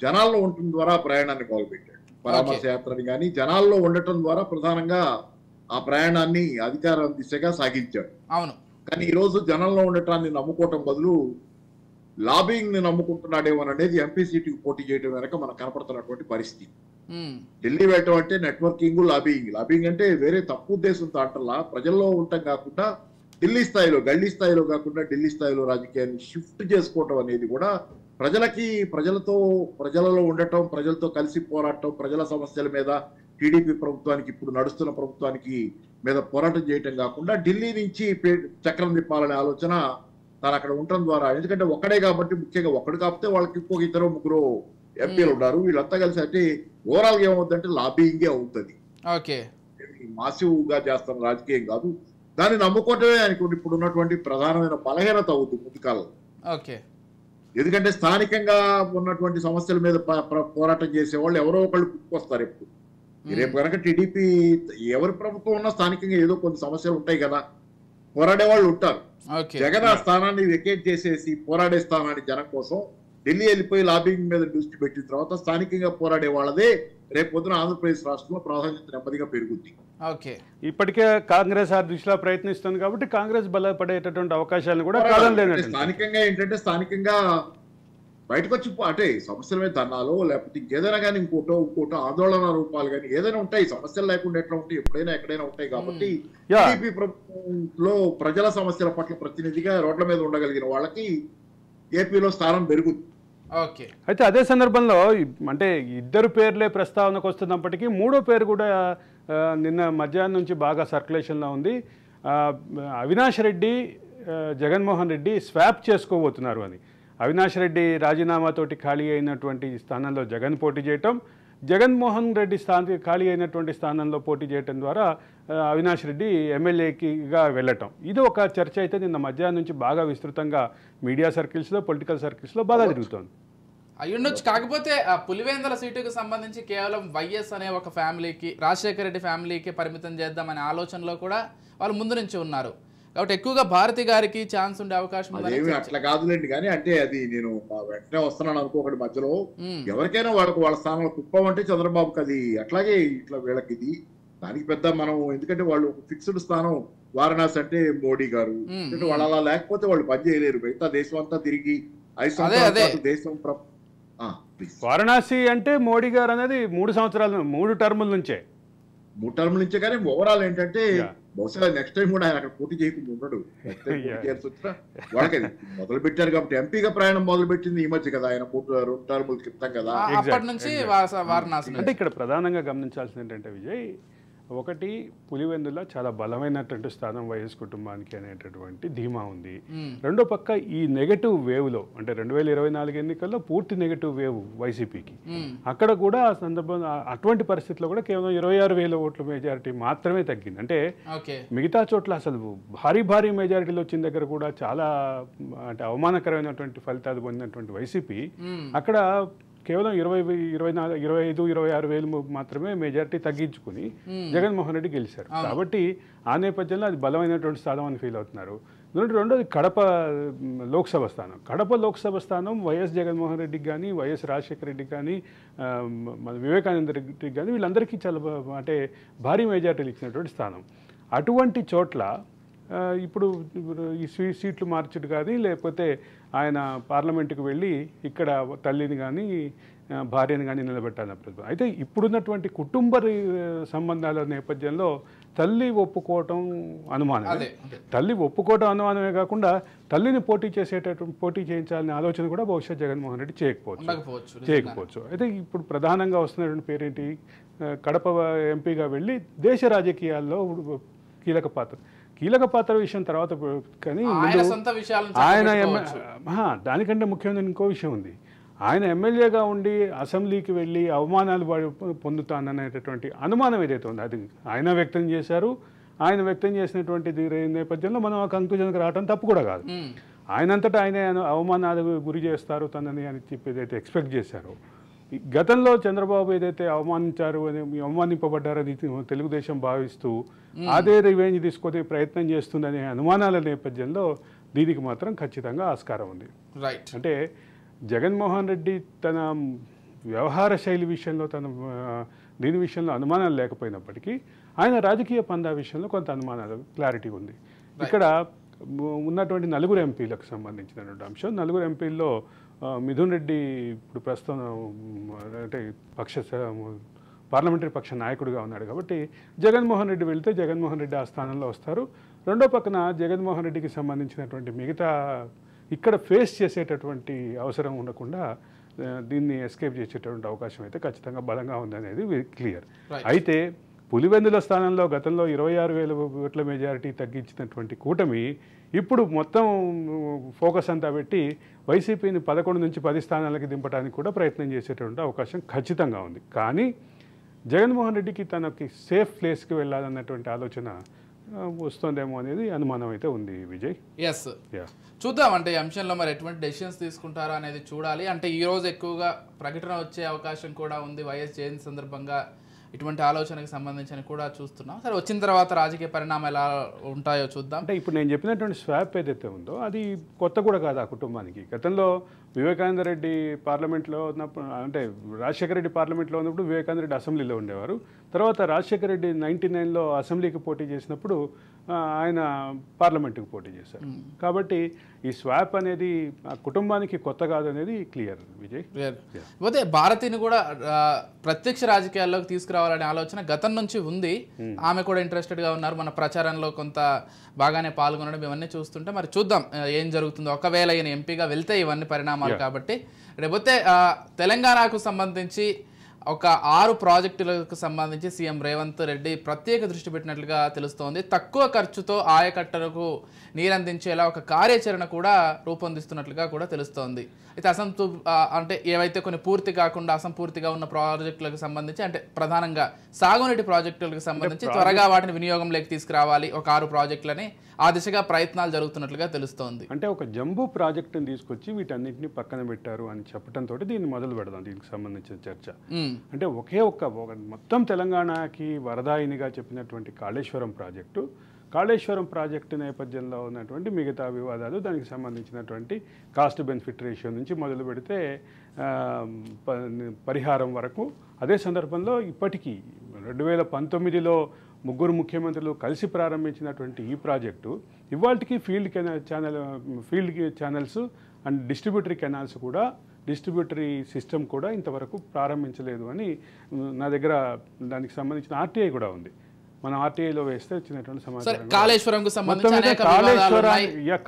జనాల్లో ఉండటం ద్వారా ప్రయాణాన్ని మొదలుపెట్టాడు. పరామర్శ యాత్రని కానీ జనాల్లో ఉండటం ద్వారా ప్రధానంగా ఆ ప్రయాణాన్ని అధికారం దిశగా సాగించాడు. అవును. కానీ ఈ రోజు జనంలో ఉండటాన్ని నమ్ముకోవటం బదులు లాబింగ్ ని నమ్ముకుంటున్నాడేమో అనేది ఎంపీ సీటుకి పోటీ చేయడం వెనక మనకు కనపడుతున్నటువంటి పరిస్థితి. ఢిల్లీ వెళ్ళటం అంటే నెట్వర్కింగ్, లాబింగ్ అంటే వేరే తప్పు ఉద్దేశంతో అంటలా ప్రజల్లో ఉండటం కాకుండా ఢిల్లీ స్థాయిలో, గల్లీ స్థాయిలో కాకుండా ఢిల్లీ స్థాయిలో రాజకీయాన్ని షిఫ్ట్ చేసుకోవటం అనేది కూడా ప్రజలలో ఉండటం, ప్రజలతో కలిసి పోరాటం, ప్రజల సమస్యల మీద టీడీపీ ప్రభుత్వానికి, ఇప్పుడు నడుస్తున్న ప్రభుత్వానికి మీద పోరాటం చేయటం కాకుండా ఢిల్లీ నుంచి చక్రం తిప్పాలనే ఆలోచన తాను అక్కడ ఉండటం ద్వారా, ఎందుకంటే ఒక్కడే కాబట్టి, ముఖ్యంగా ఒక్కడు కాకపోతే వాళ్ళకి ఇంకొక ఇద్దరు ముగ్గురు ఎంపీలు ఉన్నారు, వీళ్ళంతా కలిసి అంటే ఓవరాల్ ఏమవుతుందంటే లాబింగే అవుతుంది. మాసివ్ గా చేస్తున్న రాజకీయం కాదు. దాన్ని నమ్ముకోవటమే ఆయనకు ఇప్పుడు ఉన్నటువంటి ప్రధానమైన బలహీనత అవుతుంది ముందు కాలంలో. ఎందుకంటే స్థానికంగా ఉన్నటువంటి సమస్యల మీద పోరాటం చేసేవాళ్ళు ఎవరో ఒకళ్ళు పుట్టుకొస్తారు. ఎప్పుడు రేపు కనుక టీడీపీ ఎవరి ప్రభుత్వం ఉన్నా స్థానికంగా ఏదో కొన్ని సమస్యలు ఉంటాయి కదా, పోరాడే వాళ్ళు ఉంటారు. జగన్ ఆ స్థానాన్ని వెకేట్ చేసేసి పోరాడే స్థానాన్ని జనం కోసం ఢిల్లీ వెళ్ళిపోయి లాబింగ్ మీద దృష్టి పెట్టిన తర్వాత స్థానికంగా పోరాడే వాళ్ళదే రేపు పొద్దున ఆంధ్రప్రదేశ్ రాష్ట్రంలో ప్రాధాన్యత నెమ్మదిగా పెరుగుద్ది. ఇప్పటికే కాంగ్రెస్ ఆ దిశలో ప్రయత్నిస్తుంది కాబట్టి కాంగ్రెస్ బలపడేటటువంటి అవకాశాలను కూడా స్థానికంగా ఏంటంటే స్థానికంగా బయటకు వచ్చి అంటే సమస్యల మీద ధర్నాలు లేకపోతే ఇంకేదైనా కానీ ఇంకోటో ఆందోళన రూపాలు కానీ ఏదైనా ఉంటాయి. సమస్యలు లేకుండా ఎట్లా ఉంటాయి, ఎప్పుడైనా ఎక్కడైనా ఉంటాయి. కాబట్టి టీడీపీ ప్రభుత్వంలో ప్రజల సమస్యల పట్ల ప్రతినిధిగా రోడ్ల మీద ఉండగలిగిన వాళ్ళకి ఏపీలో స్థానం పెరుగుతుంది. అయితే అదే సందర్భంలో అంటే ఇద్దరు పేర్లే ప్రస్తావనకు వస్తున్నప్పటికీ మూడో పేరు కూడా నిన్న మధ్యాహ్నం నుంచి బాగా సర్క్యులేషన్లో ఉంది. అవినాష్ రెడ్డి, జగన్మోహన్ రెడ్డి స్వాప్ చేసుకోబోతున్నారు అని. అవినాష్ రెడ్డి రాజీనామాతోటి ఖాళీ అయినటువంటి స్థానంలో జగన్ పోటీ చేయటం, జగన్మోహన్ రెడ్డి ఖాళీ అయినటువంటి స్థానంలో పోటీ చేయటం ద్వారా అవినాష్ రెడ్డి ఎమ్మెల్యేకిగా వెళ్ళటం, ఇది ఒక చర్చ అయితే నిన్న మధ్యాహ్నం నుంచి బాగా విస్తృతంగా మీడియా సర్కిల్స్లో, పొలిటికల్ సర్కిల్స్లో బాగా తిరుగుతోంది. అయ్యుండొచ్చు. కాకపోతే పులివెందుల సీటుకు సంబంధించి కేవలం వైఎస్ అనే ఒక ఫ్యామిలీకి, రాజశేఖర రెడ్డి ఫ్యామిలీకి పరిమితం చేద్దామనే ఆలోచనలో కూడా వాళ్ళు ముందు నుంచి ఉన్నారు. కాబట్టి ఎక్కువగా భారతి గారికి ఛాన్స్ ఉండే అవకాశం అట్లా కాదులేండి. కానీ అంటే అది నేను వెంటనే వస్తున్నాను అనుకోకటి మధ్యలో ఎవరికైనా వాళ్ళ స్థానంలో కుప్పం అంటే చంద్రబాబుకి అది అట్లాగే ఇట్లా వీళ్ళకి ఇది దానికి పెద్ద మనం, ఎందుకంటే వాళ్ళు ఫిక్స్డ్ స్థానం వారణాసి అంటే మోడీ గారు, వాళ్ళు అలా లేకపోతే వాళ్ళు పని చేయలేరు. మిగతా దేశం అంతా తిరిగి 5 సంవత్సరాల దేశం. వారణాసి అంటే మోడీ గారు అనేది 3 సంవత్సరాలు 3 టర్ముల నుంచే కానీ ఓవరాల్ ఏంటంటే బహుశా నెక్స్ట్ టైం కూడా ఆయన అక్కడ పోటీ చేయకుండా ఉండడు. వాళ్ళకి మొదలు పెట్టారు కాబట్టి ఎంపీగా ప్రయాణం మొదలు పెట్టింది ఈ మధ్య కదా, ఆయన 2 టర్ముల క్రితం కదా. అంటే ఇక్కడ ప్రధానంగా గమనించాల్సింది ఏంటంటే విజయ్, ఒకటి పులివెందుల చాలా బలమైనటువంటి స్థానం వైఎస్ కుటుంబానికి అనేటటువంటి ధీమా ఉంది. రెండో పక్క ఈ నెగటివ్ వేవ్లో అంటే 2024 ఎన్నికల్లో పూర్తి నెగటివ్ వేవ్ వైసీపీకి, అక్కడ కూడా ఆ సందర్భంలో అటువంటి పరిస్థితుల్లో కూడా కేవలం 26,000 ఓట్ల మెజారిటీ మాత్రమే తగ్గింది. అంటే మిగతా చోట్ల అసలు భారీ మెజారిటీలు వచ్చిన దగ్గర కూడా చాలా అంటే అవమానకరమైనటువంటి ఫలితాలు పొందినటువంటి వైసీపీ అక్కడ కేవలం 25-26,000 మాత్రమే మెజారిటీ తగ్గించుకుని జగన్మోహన్ రెడ్డి గెలిచారు. కాబట్టి ఆ నేపథ్యంలో అది బలమైనటువంటి స్థానం అని ఫీల్ అవుతున్నారు. రెండోది కడప లోక్సభ స్థానం వైఎస్ జగన్మోహన్ రెడ్డికి కానీ, వైఎస్ రాజశేఖర రెడ్డికి కానీ, మన వివేకానంద రెడ్డికి కానీ వీళ్ళందరికీ చాలా అంటే భారీ మెజారిటీలు ఇచ్చినటువంటి స్థానం. అటువంటి చోట్ల ఇప్పుడు ఈ సీట్లు మార్చుడు కానీ లేకపోతే ఆయన పార్లమెంటుకు వెళ్ళి ఇక్కడ తల్లిని కానీ భార్యని కానీ నిలబెట్టాలని ప్రభుత్వం. అయితే ఇప్పుడున్నటువంటి కుటుంబ సంబంధాల నేపథ్యంలో తల్లి ఒప్పుకోవటం అనుమానమే కాకుండా తల్లిని పోటీ చేయించాలనే ఆలోచన కూడా బహుశా జగన్మోహన్ రెడ్డి చేయకపోవచ్చు. అయితే ఇప్పుడు ప్రధానంగా వస్తున్నటువంటి పేరేంటి, కడప ఎంపీగా వెళ్ళి దేశ రాజకీయాల్లో కీలక పాత్ర విషయం తర్వాత, కానీ ఆయన దానికంటే ముఖ్యమైన ఇంకో విషయం ఉంది. ఆయన ఎమ్మెల్యేగా ఉండి అసెంబ్లీకి వెళ్ళి అవమానాలు పొందుతాననేటటువంటి అనుమానం ఏదైతే ఉందో అది ఆయన వ్యక్తం చేశారు. ఆయన వ్యక్తం చేసినటువంటి నేపథ్యంలో మనం ఆ కంక్లూజన్కి రావడం తప్పు కూడా కాదు. ఆయనంతటా ఆయన అవమానాలకు గురి చేస్తారు తనని అని చెప్పి ఏదైతే ఎక్స్పెక్ట్ చేశారో, గతంలో చంద్రబాబు ఏదైతే అవమానింపబడ్డారని తెలుగుదేశం భావిస్తూ అదే రివెంజ్ తీసుకునే ప్రయత్నం చేస్తుందనే అనుమానాల నేపథ్యంలో దీనికి మాత్రం ఖచ్చితంగా ఆస్కారం ఉంది. అంటే జగన్మోహన్ రెడ్డి తన వ్యవహార శైలి విషయంలో దీని విషయంలో అనుమానాలు లేకపోయినప్పటికీ ఆయన రాజకీయ పందా విషయంలో కొంత అనుమానాలు క్లారిటీ ఉంది. ఇక్కడ ఉన్నటువంటి నలుగురు ఎంపీలకు సంబంధించినటువంటి అంశం. నలుగురు ఎంపీల్లో మిథున్ రెడ్డి ఇప్పుడు ప్రస్తుతం అంటే పార్లమెంటరీ పక్ష నాయకుడిగా ఉన్నాడు కాబట్టి జగన్మోహన్ రెడ్డి వెళ్తే జగన్మోహన్ రెడ్డి ఆ స్థానంలో వస్తారు. రెండో పక్కన జగన్మోహన్ రెడ్డికి సంబంధించినటువంటి మిగతా ఇక్కడ ఫేస్ చేసేటటువంటి అవసరం ఉండకుండా దీన్ని ఎస్కేప్ చేసేటటువంటి అవకాశం అయితే ఖచ్చితంగా బలంగా ఉందనేది క్లియర్. అయితే పులివెందుల స్థానంలో గతంలో 26,000 ఓట్ల మెజారిటీ తగ్గించినటువంటి కూటమి ఇప్పుడు మొత్తం ఫోకస్ అంతా పెట్టి వైసీపీని 11 నుంచి 10 స్థానాలకి దింపడానికి కూడా ప్రయత్నం చేసేటువంటి అవకాశం ఖచ్చితంగా ఉంది. కానీ జగన్మోహన్ రెడ్డికి తనకి సేఫ్ ప్లేస్కి వెళ్ళాలన్నటువంటి ఆలోచన వస్తుందేమో అనేది అనుమానం అయితే ఉంది విజయ్. ఎస్, చూద్దాం అంటే ఈ అంశంలో మరి ఎటువంటి డెసిషన్స్ తీసుకుంటారో అనేది చూడాలి. అంటే ఈ రోజు ఎక్కువగా ప్రకటన వచ్చే అవకాశం కూడా ఉంది వైఎస్ జయంతి సందర్భంగా. ఇటువంటి ఆలోచనకు సంబంధించి కూడా చూస్తున్నాం. సరే, వచ్చిన తర్వాత రాజకీయ పరిణామాలు ఎలా ఉంటాయో చూద్దాం. అంటే ఇప్పుడు నేను చెప్పినటువంటి స్వాప్ ఏదైతే ఉందో అది కొత్త కూడా కాదు ఆ కుటుంబానికి. గతంలో వివేకానంద రెడ్డి పార్లమెంట్లో ఉన్నప్పుడు, అంటే రాజశేఖర రెడ్డి పార్లమెంట్లో ఉన్నప్పుడు వివేకానంద రెడ్డి అసెంబ్లీలో ఉండేవారు. తర్వాత రాజశేఖర రెడ్డి 99లో అసెంబ్లీకి పోటీ చేసినప్పుడు ఆయన పార్లమెంటుకి పోటీ చేశారు. కాబట్టి ఈ స్వాప్ అనేది ఆ కుటుంబానికి కొత్త కాదు అనేది క్లియర్ విజయ్. పోతే భారతిని కూడా ప్రత్యక్ష రాజకీయాల్లోకి తీసుకురావాలనే ఆలోచన గతం నుంచి ఉంది. ఆమె కూడా ఇంట్రెస్టెడ్గా ఉన్నారు. మన ప్రచారంలో కొంత బాగానే పాల్గొనడం ఇవన్నీ చూస్తుంటే మరి చూద్దాం ఏం జరుగుతుందో. ఒకవేళ ఈయన ఎంపీగా వెళ్తే ఇవన్నీ పరిణామాలు కాబట్టి. రేపోతే తెలంగాణకు సంబంధించి ఒక 6 ప్రాజెక్టులకు సంబంధించి సీఎం రేవంత్ రెడ్డి ప్రత్యేక దృష్టి పెట్టినట్లుగా తెలుస్తోంది. తక్కువ ఖర్చుతో ఆయకట్టలకు నీరందించేలా ఒక కార్యాచరణ కూడా రూపొందిస్తున్నట్లుగా కూడా తెలుస్తోంది. అయితే అంటే ఏవైతే కొన్ని పూర్తి కాకుండా అసంపూర్తిగా ఉన్న ప్రాజెక్టులకు సంబంధించి, అంటే ప్రధానంగా సాగునీటి ప్రాజెక్టులకు సంబంధించి త్వరగా వాటిని వినియోగంలోకి తీసుకురావాలి ఒక 6 ప్రాజెక్టులని, ఆ దిశగా ప్రయత్నాలు జరుగుతున్నట్లుగా తెలుస్తోంది. అంటే ఒక జంబూ ప్రాజెక్టుని తీసుకొచ్చి వీటన్నిటిని పక్కన పెట్టారు అని చెప్పడంతో దీన్ని మొదలు పెడదాం. దీనికి సంబంధించిన చర్చ అంటే ఒకే ఒక్క మొత్తం తెలంగాణకి వరదాయినిగా చెప్పినటువంటి కాళేశ్వరం ప్రాజెక్టు నేపథ్యంలో ఉన్నటువంటి మిగతా వివాదాలు, దానికి సంబంధించినటువంటి కాస్ట్ బెనిఫిట్ రేషియో నుంచి మొదలు పెడితే పరిహారం వరకు. అదే సందర్భంలో ఇప్పటికీ 2019లో 3 ముఖ్యమంత్రులు కలిసి ప్రారంభించినటువంటి ఈ ప్రాజెక్టు ఇవాళకి field channels and distributary system కూడా ఇంతవరకు ప్రారంభించలేదు అని నా దగ్గర దానికి సంబంధించిన ఆర్టీఐ కూడా ఉంది. మనం ఆర్టీఐలో వేస్తే వచ్చినటువంటి సమాచారం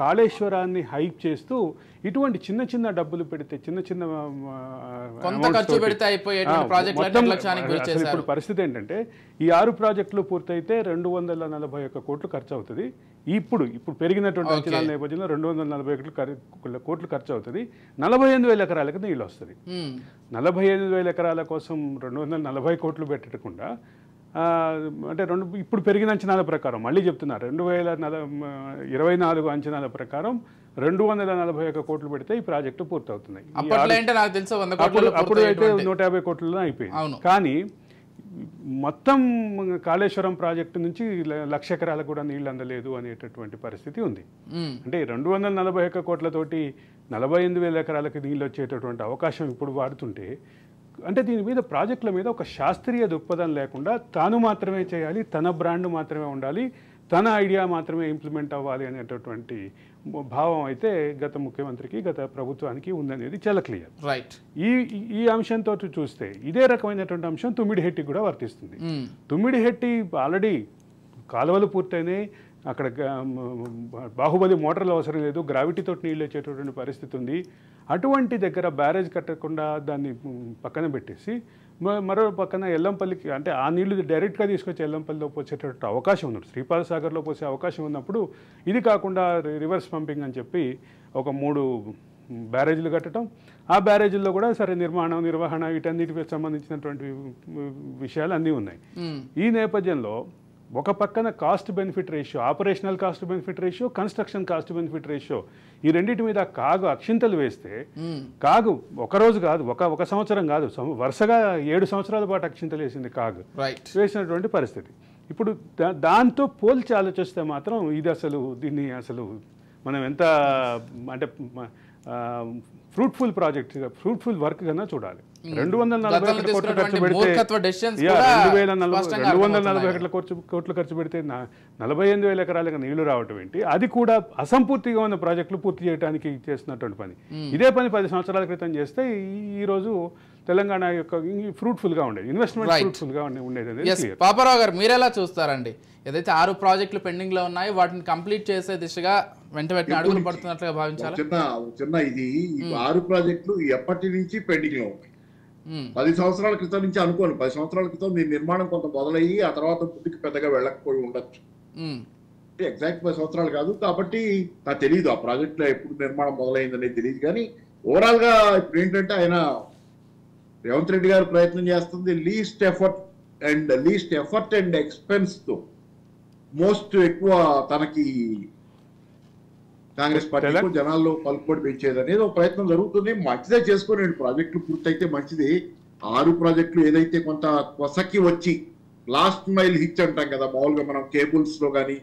కాళేశ్వరాన్ని హైప్ చేస్తూ ఇటువంటి చిన్న చిన్న డబ్బులు పెడితే ఇప్పుడు పరిస్థితి ఏంటంటే ఈ 6 ప్రాజెక్టులు పూర్తయితే 241 కోట్లు ఖర్చు అవుతుంది. ఇప్పుడు పెరిగినటువంటి అంచనాల నేపథ్యంలో 241 కోట్లు ఖర్చు అవుతుంది. 48,000 ఎకరాలకు నీళ్ళు వస్తుంది. 48,000 ఎకరాల కోసం 240 కోట్లు పెట్టకుండా, అంటే ఇప్పుడు పెరిగిన అంచనాల ప్రకారం, మళ్ళీ చెప్తున్నా, 2024 అంచనాల ప్రకారం 241 కోట్లు పెడితే ఈ ప్రాజెక్టు పూర్తవుతున్నాయి. అప్పుడు అయితే 150 కోట్లలో అయిపోయింది. కానీ మొత్తం కాళేశ్వరం ప్రాజెక్టు నుంచి 1,00,000 ఎకరాలకు కూడా నీళ్ళు అందలేదు అనేటటువంటి పరిస్థితి ఉంది. అంటే 241 కోట్లతోటి 48,000 ఎకరాలకు నీళ్ళు వచ్చేటటువంటి అవకాశం ఇప్పుడు వాడుతుంటే, అంటే దీని మీద ప్రాజెక్టుల మీద ఒక శాస్త్రీయ దృక్పథం లేకుండా తాను మాత్రమే చేయాలి, తన బ్రాండ్ మాత్రమే ఉండాలి, తన ఐడియా మాత్రమే ఇంప్లిమెంట్ అవ్వాలి అనేటటువంటి భావం అయితే గత ముఖ్యమంత్రికి, గత ప్రభుత్వానికి ఉందనేది చాలా క్లియర్. రైట్. ఈ అంశంతో చూస్తే ఇదే రకమైనటువంటి అంశం తుమ్మిడిహెట్టికి కూడా వర్తిస్తుంది. తుమ్మిడిహెట్టి ఆల్రెడీ కాలువలు పూర్తయినాయి, అక్కడ బాహుబలి మోటార్లు అవసరం లేదు, గ్రావిటీతో నీళ్ళు వచ్చేటటువంటి పరిస్థితి ఉంది. అటువంటి దగ్గర బ్యారేజ్ కట్టకుండా దాన్ని పక్కన పెట్టేసి మరో పక్కన ఎల్లంపల్లికి, అంటే ఆ నీళ్లు డైరెక్ట్గా తీసుకొచ్చి ఎల్లంపల్లిలో పోసేటటువంటి అవకాశం ఉన్నప్పుడు, శ్రీపాద సాగర్లో పోసే అవకాశం ఉన్నప్పుడు ఇది కాకుండా రివర్స్ పంపింగ్ అని చెప్పి ఒక 3 బ్యారేజీలు కట్టడం, ఆ బ్యారేజీల్లో కూడా సరే నిర్వహణ వీటన్నిటికి సంబంధించినటువంటి విషయాలు అన్నీ ఉన్నాయి. ఈ నేపథ్యంలో ఒక పక్కన cost benefit ratio, operational cost benefit ratio, construction cost benefit ratio, ఈ రెండింటి మీద కాగు అక్షింతలు వేస్తే, కాగు ఒకరోజు కాదు, ఒక సంవత్సరం కాదు, వరుసగా 7 సంవత్సరాల పాటు అక్షింతలు వేసింది కాగు వేసినటువంటి పరిస్థితి. ఇప్పుడు దాంతో పోల్చి ఆలోచిస్తే మాత్రం దీన్ని అసలు మనం ఎంత, అంటే ఫ్రూట్ఫుల్ ప్రాజెక్ట్, ఫ్రూట్ఫుల్ వర్క్ కన్నా చూడాలి. 240 కోట్లు ఖర్చు పెడితే, మూర్ఖత్వ decisions కూడా 240 కోట్లు ఖర్చు పెడితే 48,000 ఎకరాలకు నీళ్లు రావటం ఏంటి? అది కూడా అసంపూర్తిగా ఉన్న ప్రాజెక్టులు పూర్తి చేయడానికి చేస్తున్నటువంటి పని. ఇదే పని 10 సంవత్సరాల క్రితం చేస్తే ఈ రోజు తెలంగాణ యొక్క ఫ్రూట్ఫుల్ గా ఉండేది, ఇన్వెస్ట్మెంట్ ఫ్రూట్ఫుల్ గా ఉండేది. పాపారావు గారు మీరెలా చూస్తారండి? ఏదైతే 6 ప్రాజెక్టులు పెండింగ్ లో ఉన్నాయి వాటిని కంప్లీట్ చేసే దిశగా వెంట వెంటనే అడుగులు పడుతున్నట్లుగా భావించాలి. చిన్న ఇది 6 ప్రాజెక్టులు ఎప్పటి నుంచి పెండింగ్ లో ఉన్నాయి. 10 సంవత్సరాల క్రితం నుంచి అనుకోను, 10 సంవత్సరాల క్రితం దీని నిర్మాణం కొంత మొదలయ్యి ఆ తర్వాత ముందుకు పెద్దగా వెళ్ళకపోయి ఉండొచ్చు. ఎగ్జాక్ట్ 10 సంవత్సరాలు కాదు కాబట్టి నాకు తెలియదు ఆ ప్రాజెక్ట్ లో ఎప్పుడు నిర్మాణం మొదలైందనేది తెలియదు. కానీ ఓవరాల్ గా ఇప్పుడు ఏంటంటే ఆయన రేవంత్ రెడ్డి గారు ప్రయత్నం చేస్తుంది లీస్ట్ ఎఫర్ట్ అండ్ ఎక్స్పెన్స్ తో మోస్ట్ ఎక్కువ తనకి కాంగ్రెస్ పార్టీకు జనాల్లో పలుకుబడి పెంచేది అనేది ఒక ప్రయత్నం జరుగుతుంది. మంచిదే చేసుకుని ప్రాజెక్టులు పూర్తయితే మంచిది. 6 ప్రాజెక్టులు ఏదైతే కొంత కొసకి వచ్చి లాస్ట్ మైల్ హిచ్ అంటాం కదా, మామూలుగా మనం కేబుల్స్ లో కానీ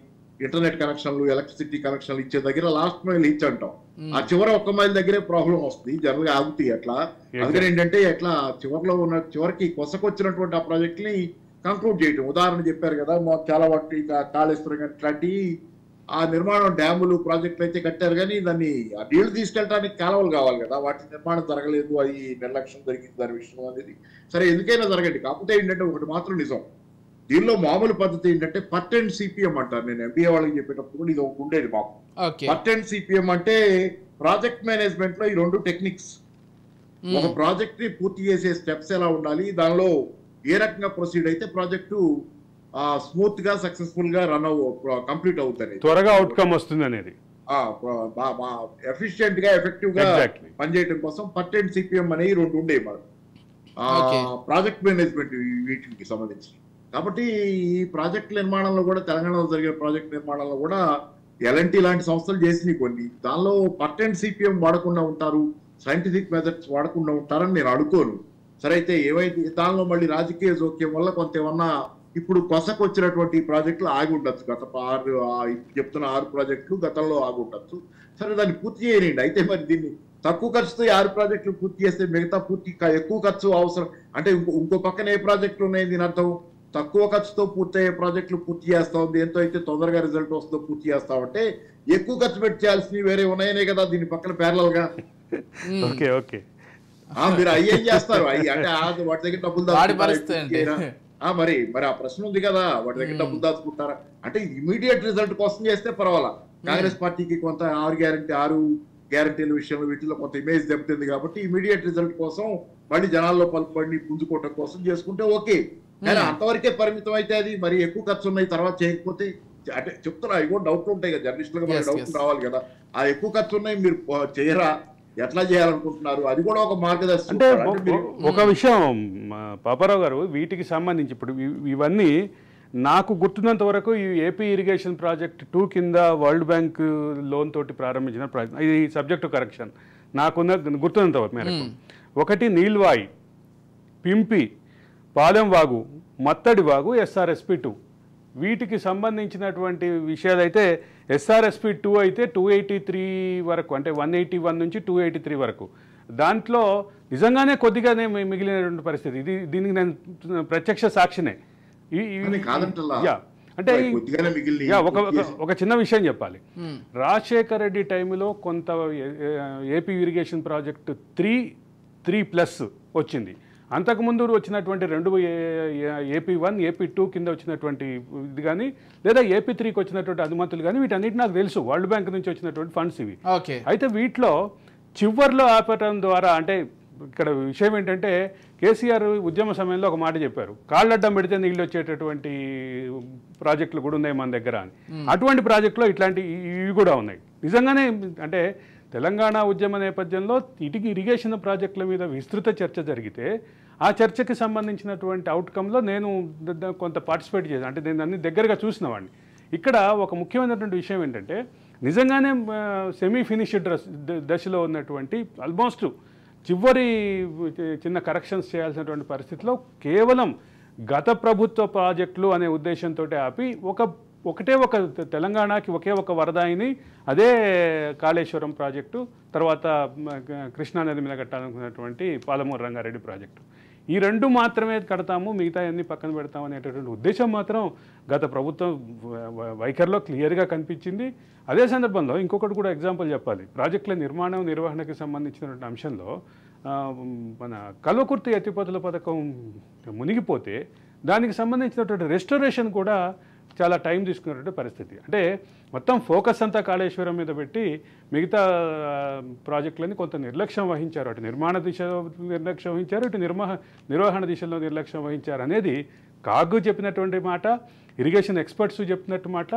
ఇంటర్నెట్ కనెక్షన్లు ఎలక్ట్రిసిటీ కనెక్షన్లు ఇచ్చే దగ్గర లాస్ట్ మైల్ హిచ్ అంటాం. ఆ చివర 1 మైల్ దగ్గరే ప్రాబ్లం వస్తుంది, జనరల్ గా ఆగుతాయి. అట్లా అందుకని ఏంటంటే ఎట్లా చివరికి కొసకొచ్చినటువంటి ఆ ప్రాజెక్ట్ ని కంక్లూడ్ చేయటం. ఉదాహరణ చెప్పారు కదా, చాలా వాటి కాళేశ్వరం ఇట్లాంటి ఆ నిర్మాణం డ్యాములు ప్రాజెక్టులు అయితే కట్టారు కానీ దాన్ని ఆ నీళ్లు తీసుకెళ్ళడానికి కాలువలు కావాలి కదా, వాటి నిర్మాణం జరగలేదు, అది నిర్లక్ష్యం జరిగింది దాని విషయం అనేది. సరే ఎందుకైనా జరగండి, కాకపోతే ఏంటంటే ఒకటి మాత్రం నిజం, దీనిలో మామూలు పద్ధతి ఏంటంటే పర్ట్ అండ్ సిపిఎం అంటారు. నేను ఎంబీఏ వాళ్ళకి చెప్పేటప్పుడు ఇది ఒకటి ఉండేది మాకు. పర్ట్ అండ్ సిపిఎం అంటే ప్రాజెక్ట్ మేనేజ్మెంట్ లో ఈ 2 టెక్నిక్స్. ఒక ప్రాజెక్ట్ ని పూర్తి చేసే స్టెప్స్ ఎలా ఉండాలి, దానిలో ఏ రకంగా ప్రొసీడ్ అయితే ప్రాజెక్టు స్మూత్ గా సక్సెస్ఫుల్ గా కంప్లీట్ అవుతుంది, త్వరగా అవుట్కమ్ వస్తుంది అనేది, ఎఫిషియెంట్ గా ఎఫెక్టివ్ గా పనిచేయడం కోసం పర్ట్ అండ్ సిపిఎం అనేవి 2 ఉండేవి మనకు ప్రాజెక్ట్ మేనేజ్మెంట్ వీటికి సంబంధించి. కాబట్టి ఈ ప్రాజెక్ట్ నిర్మాణంలో కూడా తెలంగాణలో జరిగే ప్రాజెక్ట్ నిర్మాణంలో కూడా ఎల్ఎన్టీ లాంటి సంస్థలు చేసినాయి కొన్ని. దానిలో పర్ట్ అండ్ సిపిఎం వాడకుండా ఉంటారు, సైంటిఫిక్ మెథడ్స్ వాడకుండా ఉంటారని నేను అనుకోను. సరే అయితే ఏవైతే దానిలో మళ్ళీ రాజకీయ జోక్యం వల్ల కొంత ఏమన్నా ఇప్పుడు కొసకు వచ్చినటువంటి ప్రాజెక్టులు ఆగి ఉండొచ్చు. చెప్తున్న 6 ప్రాజెక్టులు గతంలో ఆగి ఉండొచ్చు. సరే దాన్ని పూర్తి చేయనండి. అయితే మరి దీన్ని తక్కువ ఖర్చుతో 6 ప్రాజెక్టులు పూర్తి చేస్తే మిగతా ఎక్కువ ఖర్చు అవసరం అంటే ఇంకో పక్కన ఏ ప్రాజెక్టులు ఉన్నాయి, దీని అర్థం తక్కువ ఖర్చుతో పూర్తయ్యే ప్రాజెక్టులు పూర్తి చేస్తాం, దేంతో అయితే తొందరగా రిజల్ట్ వస్తుందో పూర్తి చేస్తామంటే ఎక్కువ ఖర్చు పెట్టి చేయాల్సినవి వేరే ఉన్నాయనే కదా దీని పక్కన ప్యారలల్ గా. మీరు అయ్యేం చేస్తారు, అంటే వాటి దగ్గర డబ్బులు మరి ఆ ప్రశ్న ఉంది కదా, వాటి దగ్గర డబ్బులు దాచుకుంటారా అంటే ఇమీడియట్ రిజల్ట్ కోసం చేస్తే పర్వాలా. కాంగ్రెస్ పార్టీకి కొంత 6 గ్యారంటీల విషయంలో వీటిలో కొంత ఇమేజ్ దెబ్బతింది కాబట్టి ఇమీడియట్ రిజల్ట్ కోసం మళ్ళీ జనాల్లో పలుకుబడిని పుంజుకోవటం కోసం చేసుకుంటే ఓకే. కానీ అంతవరకే పరిమితం అయితే అది మరి ఎక్కువ ఖర్చు ఉన్నాయి తర్వాత చేయకపోతే అంటే చెప్తున్నా అవి కూడా డౌట్లు ఉంటాయి కదా, జర్నలిస్టులుగా డౌట్లు రావాలి కదా. ఆ ఎక్కువ ఖర్చు ఉన్నాయి మీరు చేయరా, ఎట్లా చేయాలనుకుంటున్నారు, అది కూడా ఒక మార్గదర్శనం. అంటే ఒక విషయం పాపారావు గారు, వీటికి సంబంధించి ఇప్పుడు ఇవన్నీ నాకు గుర్తున్నంత వరకు ఈ ఏపీ ఇరిగేషన్ ప్రాజెక్ట్ 2 కింద వరల్డ్ బ్యాంక్ లోన్ తోటి ప్రారంభించిన ప్రాజెక్ట్. ఇది సబ్జెక్ట్ టు కరెక్షన్ నాకున్న గుర్తున్నంత మేరకు. ఒకటి నీల్వాయి, పింపి, పాలెం వాగు, మత్తడి వాగు, SRSP 2. వీటికి సంబంధించినటువంటి విషయాలు అయితే SRSP 2 అయితే 283 వరకు, అంటే 181 నుంచి 283 వరకు. దాంట్లో నిజంగానే కొద్దిగానే మిగిలినటువంటి పరిస్థితి. దీనికి నేను ప్రత్యక్ష సాక్షినే. అంటే ఒక చిన్న విషయం చెప్పాలి, రాజశేఖర్ రెడ్డి టైంలో కొంత ఏపీ ఇరిగేషన్ ప్రాజెక్టు 3++ వచ్చింది. అంతకుముందు వచ్చినటువంటి 2 AP1, AP2 కింద వచ్చినటువంటి ఇది కానీ లేదా AP3కి వచ్చినటువంటి అనుమతులు కానీ వీటన్నిటి నాకు తెలుసు, వరల్డ్ బ్యాంక్ నుంచి వచ్చినటువంటి ఫండ్స్ ఇవి. అయితే వీటిలో చివర్లో ఆపటం ద్వారా, అంటే ఇక్కడ విషయం ఏంటంటే కేసీఆర్ ఉద్యమ సమయంలో ఒక మాట చెప్పారు, కాళ్ళడ్డం పెడితే నీళ్ళు వచ్చేటటువంటి ప్రాజెక్టులు కూడా ఉన్నాయి మన దగ్గర అని. అటువంటి ప్రాజెక్టులో ఇట్లాంటి ఇవి కూడా ఉన్నాయి. నిజంగానే అంటే తెలంగాణ ఉద్యమ నేపథ్యంలో ఇరిగేషన్ ప్రాజెక్టుల మీద విస్తృత చర్చ జరిగితే ఆ చర్చకి సంబంధించినటువంటి అవుట్కమ్లో నేను కొంత పార్టిసిపేట్ చేశాను, అంటే నేను అన్ని దగ్గరగా చూసిన వాడిని. ఇక్కడ ఒక ముఖ్యమైనటువంటి విషయం ఏంటంటే నిజంగానే సెమీ ఫినిష్డ్ దశలో ఉన్నటువంటి ఆల్మోస్ట్ చివరి చిన్న కరెక్షన్స్ చేయాల్సినటువంటి పరిస్థితిలో కేవలం గత ప్రభుత్వ ప్రాజెక్టులు అనే ఉద్దేశంతో ఆపి ఒక ఒకటే ఒక తెలంగాణకి ఒకే ఒక వరదాయిని, అదే కాళేశ్వరం ప్రాజెక్టు, తర్వాత కృష్ణానది మీద కట్టాలనుకున్నటువంటి పాలమూరు రంగారెడ్డి ప్రాజెక్టు. ఈ రెండు మాత్రమే కడతాము, మిగతా అన్ని పక్కన పెడతాము అనేటటువంటి ఉద్దేశం మాత్రం గత ప్రభుత్వం వైఖరిలో క్లియర్గా కనిపించింది. అదే సందర్భంలో ఇంకొకటి కూడా ఎగ్జాంపుల్ చెప్పాలి. ప్రాజెక్టుల నిర్మాణం నిర్వహణకి సంబంధించినటువంటి అంశంలో మన కల్వకుర్తి ఎత్తిపోతల పథకం మునిగిపోతే దానికి సంబంధించినటువంటి రెస్టోరేషన్ కూడా చాలా టైం తీసుకున్నటువంటి పరిస్థితి. అంటే మొత్తం ఫోకస్ అంతా కాళేశ్వరం మీద పెట్టి మిగతా ప్రాజెక్టులని కొంత నిర్లక్ష్యం వహించారు. అటు నిర్మాణ దిశలో నిర్లక్ష్యం వహించారు, ఇటు నిర్వహణ దిశలో నిర్లక్ష్యం వహించారు అనేది కాగు చెప్పినటువంటి మాట, ఇరిగేషన్ ఎక్స్పర్ట్స్ చెప్తున్నట్టు మాట,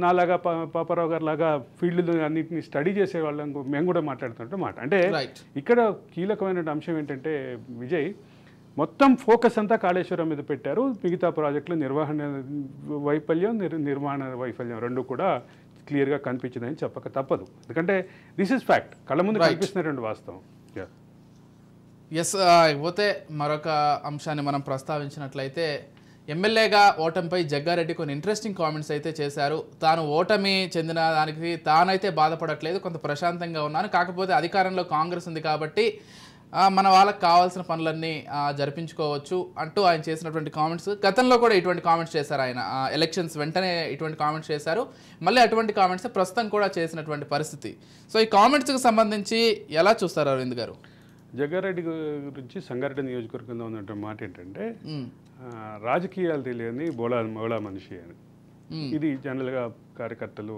నాలాగా పాపారావు గారు లాగా ఫీల్డ్ అన్నింటినీ స్టడీ చేసే వాళ్ళం మేము కూడా మాట్లాడుతున్నట్టు మాట. అంటే ఇక్కడ కీలకమైన అంశం ఏంటంటే విజయ్, మొత్తం ఫోకస్ అంతా కాళేశ్వరం మీద పెట్టారు. మిగతా ప్రాజెక్టులు నిర్వహణ వైఫల్యం, నిర్మాణ వైఫల్యం రెండు కూడా క్లియర్గా కనిపించిందని చెప్పక తప్పదు. ఎందుకంటే దిస్ ఇస్ ఫ్యాక్ట్, కళ్ళ ముందు కనిపిస్తున్నటువంటి వాస్తవం. ఎస్. పోతే మరొక అంశాన్ని మనం ప్రస్తావించినట్లయితే, ఎమ్మెల్యేగా ఓటమిపై జగ్గారెడ్డి కొన్ని ఇంట్రెస్టింగ్ కామెంట్స్ అయితే చేశారు. తాను ఓటమి చెందిన దానికి తానైతే బాధపడట్లేదు, కొంత ప్రశాంతంగా ఉన్నాను, కాకపోతే అధికారంలో కాంగ్రెస్ ఉంది కాబట్టి మన వాళ్ళకి కావాల్సిన పనులన్నీ జరిపించుకోవచ్చు అంటూ ఆయన చేసినటువంటి కామెంట్స్. గతంలో కూడా ఇటువంటి కామెంట్స్ చేశారు ఆయన, ఎలక్షన్స్ వెంటనే ఇటువంటి కామెంట్స్ చేశారు. మళ్ళీ అటువంటి కామెంట్స్ ప్రస్తుతం కూడా చేసినటువంటి పరిస్థితి. సో ఈ కామెంట్స్కి సంబంధించి ఎలా చూస్తారు అరవింద్ గారు? జగ్గారెడ్డి గురించి సంగారెడ్డి నియోజకవర్గంలో ఉన్నటువంటి మాట ఏంటంటే, రాజకీయాలు తెలియని బోళా మనిషి అని. ఇది జనరల్గా కార్యకర్తలు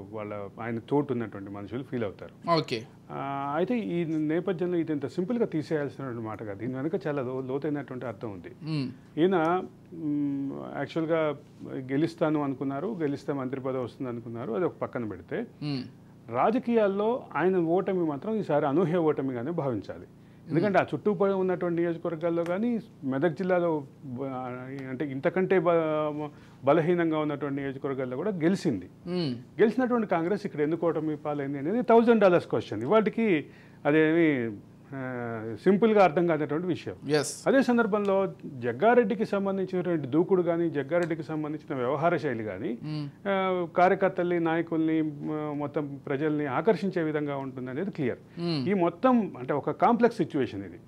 ఆయన తోటి ఉన్నటువంటి మనుషులు ఫీల్ అవుతారు. ఓకే. అయితే ఈ నేపథ్యంలో ఇది ఇంత సింపుల్గా తీసేయాల్సినటువంటి మాట కాదు, దీని వెనుక చాలా లోతైనటువంటి అర్థం ఉంది. ఈయన యాక్చువల్గా గెలుస్తాను అనుకున్నారు, గెలిస్తే మంత్రి పదవి వస్తుంది అనుకున్నారు, అది ఒక పక్కన పెడితే రాజకీయాల్లో ఆయన ఓటమి మాత్రం ఈసారి అనూహ్య ఓటమిగానే భావించాలి. ఎందుకంటే ఆ చుట్టూ ఉన్నటువంటి నియోజకవర్గాల్లో కానీ మెదక్ జిల్లాలో అంటే ఇంతకంటే బలహీనంగా ఉన్నటువంటి నియోజకవర్గాల్లో కూడా గెలిచినటువంటి కాంగ్రెస్ ఇక్కడ ఎందుకు ఓటమి పాలైంది అనేది $1000 క్వశ్చన్. ఇవాటికి అదేమి సింపుల్గా అర్థం కానటువంటి విషయం. అదే సందర్భంలో జగ్గారెడ్డికి సంబంధించినటువంటి దూకుడు కానీ, జగ్గారెడ్డికి సంబంధించిన వ్యవహార శైలి కానీ కార్యకర్తల్ని, నాయకుల్ని, మొత్తం ప్రజల్ని ఆకర్షించే విధంగా ఉంటుంది అనేది క్లియర్. ఈ మొత్తం అంటే ఒక కాంప్లెక్స్ సిచ్యువేషన్ ఇది.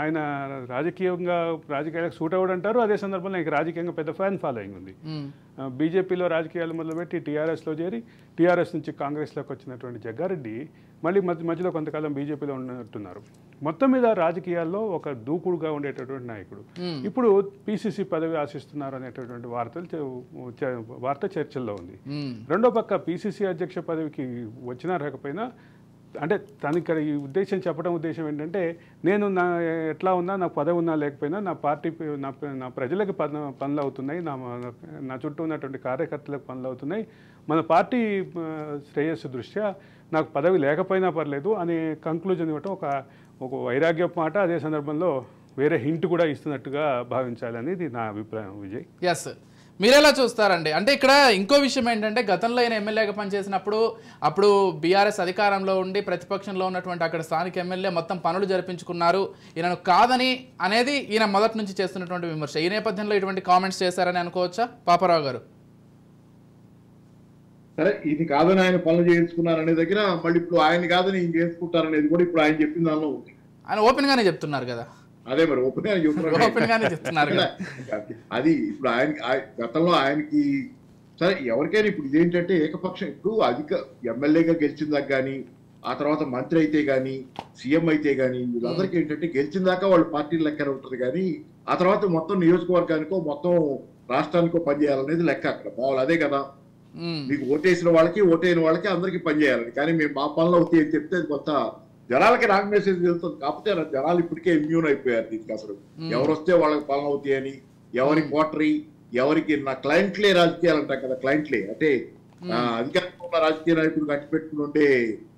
ఆయన రాజకీయాలకు సూట్ అవ్వడం అంటారు, అదే సందర్భంలో ఆయనకి రాజకీయంగా పెద్ద ఫ్యాన్ ఫాలోయింగ్ ఉంది. బీజేపీలో రాజకీయాలు మొదలుపెట్టి టీఆర్ఎస్లో చేరి, టీఆర్ఎస్ నుంచి కాంగ్రెస్లోకి వచ్చినటువంటి జగ్గారెడ్డి మళ్ళీ మధ్యలో కొంతకాలం బీజేపీలో ఉన్నట్టున్నారు. మొత్తం మీద రాజకీయాల్లో ఒక దూకుడుగా ఉండేటటువంటి నాయకుడు. ఇప్పుడు పిసిసి పదవి ఆశిస్తున్నారు అనేటటువంటి వార్త చర్చల్లో ఉంది. రెండో పక్క పిసిసి అధ్యక్ష పదవికి వచ్చినా రాకపోయినా, అంటే తనకి ఈ చెప్పడం ఉద్దేశం ఏంటంటే, నేను ఎట్లా ఉన్నా, నాకు పదవి ఉన్నా లేకపోయినా నా పార్టీ నా ప్రజలకు పనులు అవుతున్నాయి, నా చుట్టూ ఉన్నటువంటి కార్యకర్తలకు పనులు అవుతున్నాయి, మన పార్టీ శ్రేయస్సు దృష్ట్యా నాకు పదవి లేకపోయినా పర్లేదు అనే కంక్లూజన్ ఇవ్వటం ఒక వైరాగ్యపు మాట. అదే సందర్భంలో వేరే హింట్ కూడా ఇస్తున్నట్టుగా భావించాలనేది నా అభిప్రాయం విజయ్. ఎస్, మీరెలా చూస్తారండి? అంటే ఇక్కడ ఇంకో విషయం ఏంటంటే, గతంలో ఈయన ఎమ్మెల్యేగా పనిచేసినప్పుడు అప్పుడు బీఆర్ఎస్ అధికారంలో ఉండి ప్రతిపక్షంలో ఉన్నటువంటి అక్కడ స్థానిక ఎమ్మెల్యే మొత్తం పనులు జరిపించుకున్నారు, ఈయనను కాదని అనేది ఈయన మొదటి నుంచి చేస్తున్నటువంటి విమర్శ. ఈ నేపథ్యంలో ఇటువంటి కామెంట్స్ చేశారని అనుకోవచ్చా పాపారావు గారు? సరే, ఇది కాదని ఆయన పనులు చేయించుకున్నారనే దగ్గర మళ్ళీ ఇప్పుడు ఆయన కాదని ఈయన చేసుకుంటారనేది కూడా ఇప్పుడు ఆయన చెప్పిన దానిలో ఉంది. ఆయన ఓపెన్ గానే చెప్తున్నారు కదా. అదే మరి ఓపెన్ గానే చెప్తున్నారు. అది ఇప్పుడు ఆయన గతంలో ఆయనకి సరే ఎవరికైనా ఇప్పుడు ఇదేంటంటే ఏకపక్షం, ఇప్పుడు ఎమ్మెల్యేగా గెలిచిన దాకా కానీ, ఆ తర్వాత మంత్రి అయితే కానీ, సీఎం అయితే కానీ, వీళ్ళందరికీ ఏంటంటే గెలిచిన దాకా వాళ్ళ పార్టీ లెక్కన ఉంటుంది కానీ, ఆ తర్వాత మొత్తం నియోజకవర్గానికో మొత్తం రాష్ట్రానికో పనిచేయాలనేది లెక్క. అక్కడ మామూలు అదే కదా, మీకు ఓటేసిన వాళ్ళకి ఓటైన వాళ్ళకి అందరికీ పనిచేయాలని. కానీ మేము మా పనులు అవుతాయి అని చెప్తే కొంత జనాలకి రాంగ్ మెసేజ్ వెళ్తుంది. కాకపోతే జనాలు ఇప్పటికే ఇమ్యూన్ అయిపోయారు దీనికి. అసలు ఎవరు వస్తే వాళ్ళకి పనులు అవుతాయని, ఎవరి కోటరీ, ఎవరికి నా క్లయింట్లే రాజకీయాలు అంటాం కదా, క్లయింట్లే అంటే అధికారంలో ఉన్న రాజకీయ నాయకుడు కట్టి పెట్టుకుని ఉండే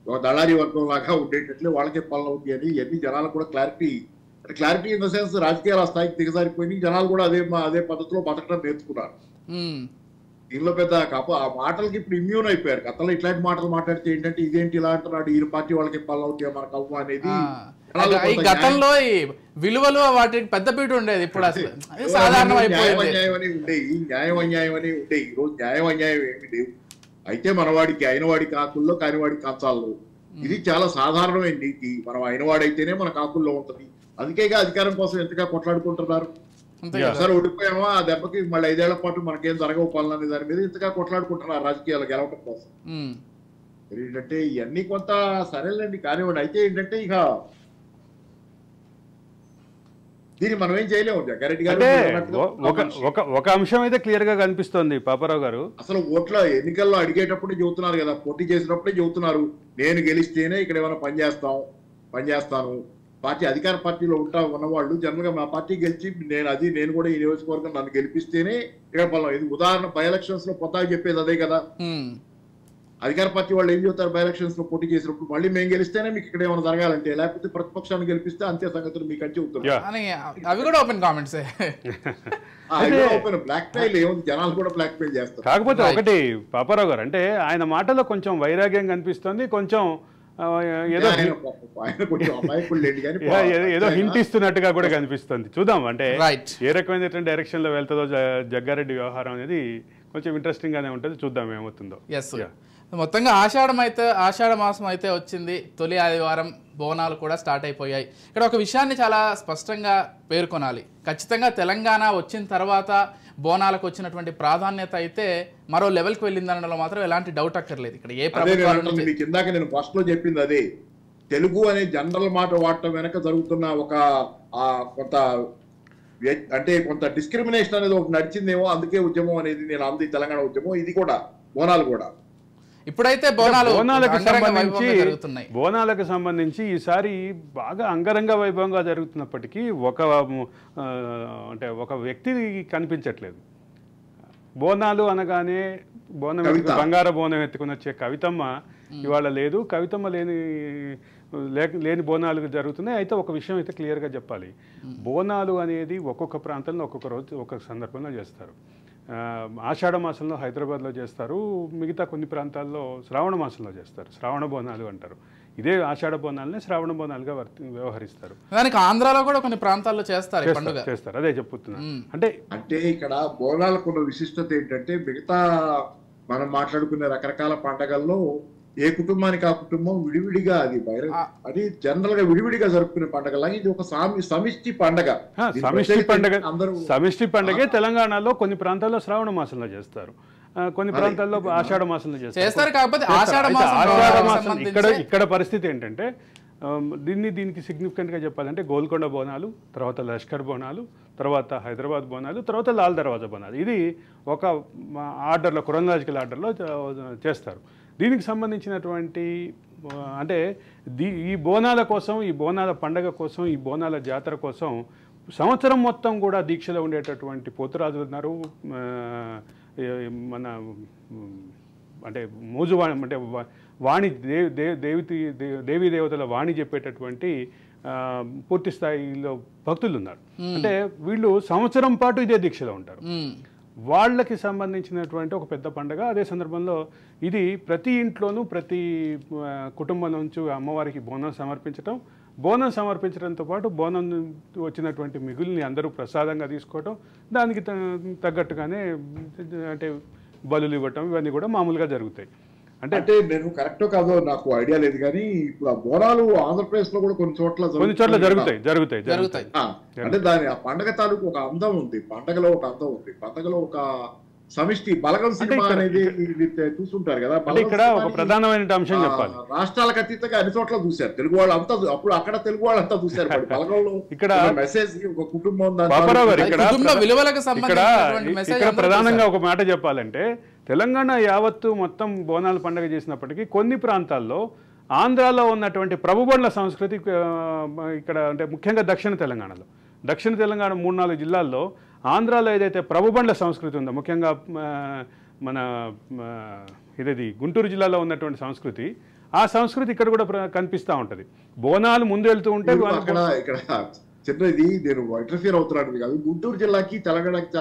ఒక దళారీ వర్గం లాగా ఉండేటట్లే వాళ్ళకే పనులు అవుతాయని ఇవన్నీ జనాలకు కూడా క్లారిటీ ఇన్ ద సెన్స్ రాజకీయాల స్థాయికి దిగజారిపోయి జనాలు కూడా అదే పద్ధతిలో బతకడం నేర్చుకున్నారు. దీనిలో పెద్ద ఆ మాటలకి ఇప్పుడు ఇమ్యూన్ అయిపోయారు. గతంలో ఇట్లాంటి మాటలు మాట్లాడితే ఏంటంటే ఇదేంటి ఇలా అంటున్నాడు, ఈ పార్టీ వాళ్ళకి పనులు అవుతాయి మనకు అవ్వ అనేది ఈ గతంలో ఈ విలువలు వాటికి పెద్దపీట ఉండేది, ఇప్పుడు అసలు సాధారణం అయిపోయింది. న్యాయం అని ఉండేవి, న్యాయం అన్యాయం అని ఉండేవి. ఈ రోజు న్యాయం అన్యాయం ఏమి లేవు. అయితే మనవాడికి అయినవాడి కాకుల్లో కానివాడి కాచాల్లో, ఇది చాలా సాధారణమైన నీతి. మనం అయినవాడైతేనే మన కాకుల్లో ఉంటది. అందుకేగా అధికారం కోసం ఎంతగా కొట్లాడుకుంటున్నారు. ఒకసారి ఓడిపోయామో ఆ దెబ్బకి మళ్ళీ 5 ఏళ్ల పాటు మనకేం జరగకపోవాలనే దాని మీద ఇంతగా కొట్లాడుకుంటున్నారు రాజకీయాలు గెలవడం కోసం. ఏంటంటే ఇవన్నీ కొంత సరేలేండి కానివ్వండి. అయితే ఏంటంటే ఇక దీన్ని మనం ఏం చేయలేము. జగ్గారెడ్డి గారు ఒక అంశం అయితే క్లియర్ గా కనిపిస్తోంది పాపారావు గారు. అసలు ఓట్ల ఎన్నికల్లో అడిగేటప్పుడే చెబుతున్నారు కదా, పోటీ చేసినప్పుడే చెబుతున్నారు, నేను గెలిస్తేనే ఇక్కడ ఏమైనా పనిచేస్తాను. పార్టీ అధికార పార్టీలో ఉన్నవాళ్ళు జనరల్ గా మా పార్టీ గెలిచి నేను కూడా ఈ నియోజకవర్గం నన్ను గెలిపిస్తేనే ఇక్కడ పలానా. ఇది ఉదాహరణ బై ఎలక్షన్స్ లో కొత్తగా చెప్పేది అదే కదా. అధికార పార్టీ వాళ్ళు ఏం చెబుతారు, బై ఎలక్షన్స్ లో పోటీ చేసినప్పుడు మళ్ళీ మేము గెలిస్తేనే మీకు ఇక్కడ ఏమైనా జరగాలంటే, లేకపోతే ప్రతిపక్షాన్ని గెలిపిస్తే అంతే సంగతులు మీకు అని చెబుతున్నారు. అవి కూడా open comments, open blackmail ఏముంది, జనాలు కూడా బ్లాక్ మెయిల్ చేస్తారు. కాకపోతే ఒకటి పాపారావు గారు అంటే ఆయన మాటలో కొంచెం వైరాగ్యం కనిపిస్తుంది, కొంచెం ఏదో హింట్ ఇస్తున్నట్టుగా కూడా కనిపిస్తుంది. చూద్దాం అంటే ఏ రకమైన డైరెక్షన్ లో వెళ్తుందో జగ్గారెడ్డి వ్యవహారం అనేది కొంచెం ఇంట్రెస్టింగ్ గానే ఉంటుంది. చూద్దాం ఏమవుతుందో. మొత్తంగా ఆషాఢ మాసం అయితే వచ్చింది. తొలి ఆదివారం బోనాలు కూడా స్టార్ట్ అయిపోయాయి. ఇక్కడ ఒక విషయాన్ని చాలా స్పష్టంగా పేర్కొనాలి. ఖచ్చితంగా తెలంగాణ వచ్చిన తర్వాత బోనాలకు వచ్చినటువంటి ప్రాధాన్యత అయితే మరో లెవెల్కి వెళ్ళిందనడంలో మాత్రం ఎలాంటి డౌట్ అక్కర్లేదు. ఇక్కడ ఏ ప్రభుత్వం మీకు ఇందాక నేను ఫస్ట్ లో చెప్పింది అదే, తెలుగు అనే జనరల్ మాట వాడటం వెనక జరుగుతున్న ఒక కొంత అంటే కొంత డిస్క్రిమినేషన్ అనేది ఒకటి నడిచిందేమో, అందుకే ఉద్యమం అనేది నేను అంది. తెలంగాణ ఉద్యమం ఇది కూడా, బోనాలు కూడా. ఇప్పుడైతే బోనాలకు సంబంధించి ఈసారి బాగా అంగరంగ వైభవంగా జరుగుతున్నప్పటికీ ఒక వ్యక్తి కనిపించట్లేదు. బోనాలు అనగానే బంగార బోనం ఎత్తుకుని వచ్చే కవితమ్మ ఇవాళ లేదు. కవితమ్మ లేని బోనాలు జరుగుతున్నాయి. అయితే ఒక విషయం అయితే క్లియర్గా చెప్పాలి, బోనాలు అనేది ఒక్కొక్క ప్రాంతంలో ఒక్కొక్క రోజు ఒక్కొక్క సందర్భంలో చేస్తారు. ఆషాఢ మాసంలో హైదరాబాద్లో చేస్తారు, మిగతా కొన్ని ప్రాంతాల్లో శ్రావణ మాసంలో చేస్తారు. శ్రావణ బోనాలు అంటారు. ఇదే ఆషాఢ బోనాలనే శ్రావణ బోనాలుగా వ్యవహరిస్తారు. దానికి ఆంధ్రాలో కూడా కొన్ని ప్రాంతాల్లో చేస్తారు. అదే చెప్తున్నా. అంటే ఇక్కడ బోనాలకు విశిష్టత ఏంటంటే, మిగతా మనం మాట్లాడుకునే రకరకాల పండగల్లో ఏ కుటుంబానికి ఆ కుటుంబం విడివిడిగా అది జనరల్ గా విడివిడిగా జరుపుకునే పండుగ. ఇది ఒక సమిష్టి పండుగ. సమిష్టి పండుగే తెలంగాణలో కొన్ని ప్రాంతాల్లో శ్రావణ మాసంలో చేస్తారు, కొన్ని ప్రాంతాల్లో ఆషాఢ మాసంలో చేస్తారు. కాకపోతే ఆషాఢ మాసం ఇక్కడ పరిస్థితి ఏంటంటే, దీనికి సిగ్నిఫికెంట్ గా చెప్పాలంటే గోల్కొండ బోనాలు, తర్వాత లష్కర్ బోనాలు, తర్వాత హైదరాబాద్ బోనాలు, తర్వాత లాల్ దర్వాజా బోనాలు. ఇది ఒక ఆర్డర్లో, క్రోనలాజికల్ ఆర్డర్లో చేస్తారు. దీనికి సంబంధించినటువంటి అంటే ఈ బోనాల కోసం, ఈ బోనాల పండగ కోసం, ఈ బోనాల జాతర కోసం సంవత్సరం మొత్తం కూడా దీక్షలో ఉండేటటువంటి పోతురాజులు ఉన్నారు. మన అంటే మోజువాణి అంటే వాణి దేవీ దేవతల వాణి చెప్పేటటువంటి పూర్తి స్థాయిలో భక్తులు ఉన్నారు. అంటే వీళ్ళు సంవత్సరం పాటు ఇదే దీక్షలో ఉంటారు. వాళ్ళకి సంబంధించినటువంటి ఒక పెద్ద పండుగ. అదే సందర్భంలో ఇది ప్రతి ఇంట్లోనూ ప్రతి కుటుంబం నుంచి అమ్మవారికి బోనం సమర్పించడంతో పాటు బోనం వచ్చినటువంటి మిగుల్ని అందరూ ప్రసాదంగా తీసుకోవటం, దానికి తగ్గట్టుగానే అంటే బలులు ఇవ్వటం, ఇవన్నీ కూడా మామూలుగా జరుగుతాయి. అంటే నేను కరెక్టో కాదో నాకు ఐడియా లేదు, కానీ ఇప్పుడు ఆ బోనాలు ఆంధ్రప్రదేశ్ లో కూడా కొన్ని చోట్ల జరుగుతాయి. అంటే దాని ఆ పండగ తాలూకు ఒక అందం ఉంది, పండగలో ఒక అందం ఉంది, పండగలో ఒక సమిష్టి బలగం సినిమా అనేది చూస్తుంటారు కదా. ఇక్కడ ఒక ప్రధానమైన అంశం చెప్పాలి, రాష్ట్రాలకు అతీతంగా అన్ని చోట్ల చూశారు తెలుగు వాళ్ళు అంతా. అప్పుడు అక్కడ తెలుగు వాళ్ళు అంతా చూశారు. బలగంలో ఇక్కడ మెసేజ్ ఒక కుటుంబం, ఇక్కడ ప్రధానంగా ఒక మాట చెప్పాలంటే, తెలంగాణ యావత్తు మొత్తం బోనాల పండుగ చేసినప్పటికీ కొన్ని ప్రాంతాల్లో ఆంధ్రాలో ఉన్నటువంటి ప్రభుబండ్ల సంస్కృతి ఇక్కడ అంటే ముఖ్యంగా దక్షిణ తెలంగాణ 3-4 జిల్లాల్లో ఆంధ్రాలో ఏదైతే ప్రభుబండ్ల సంస్కృతి ఉందో, ముఖ్యంగా మన ఇదేది గుంటూరు జిల్లాలో ఉన్నటువంటి సంస్కృతి, ఆ సంస్కృతి ఇక్కడ కూడా కనిపిస్తూ ఉంటుంది. బోనాలు ముందు వెళ్తూ ఉంటే ఇక్కడ చిన్నది నేను ఇంటర్ఫియర్ అవుతున్నాను కాదు. గుంటూరు జిల్లాకి తెలంగాణకి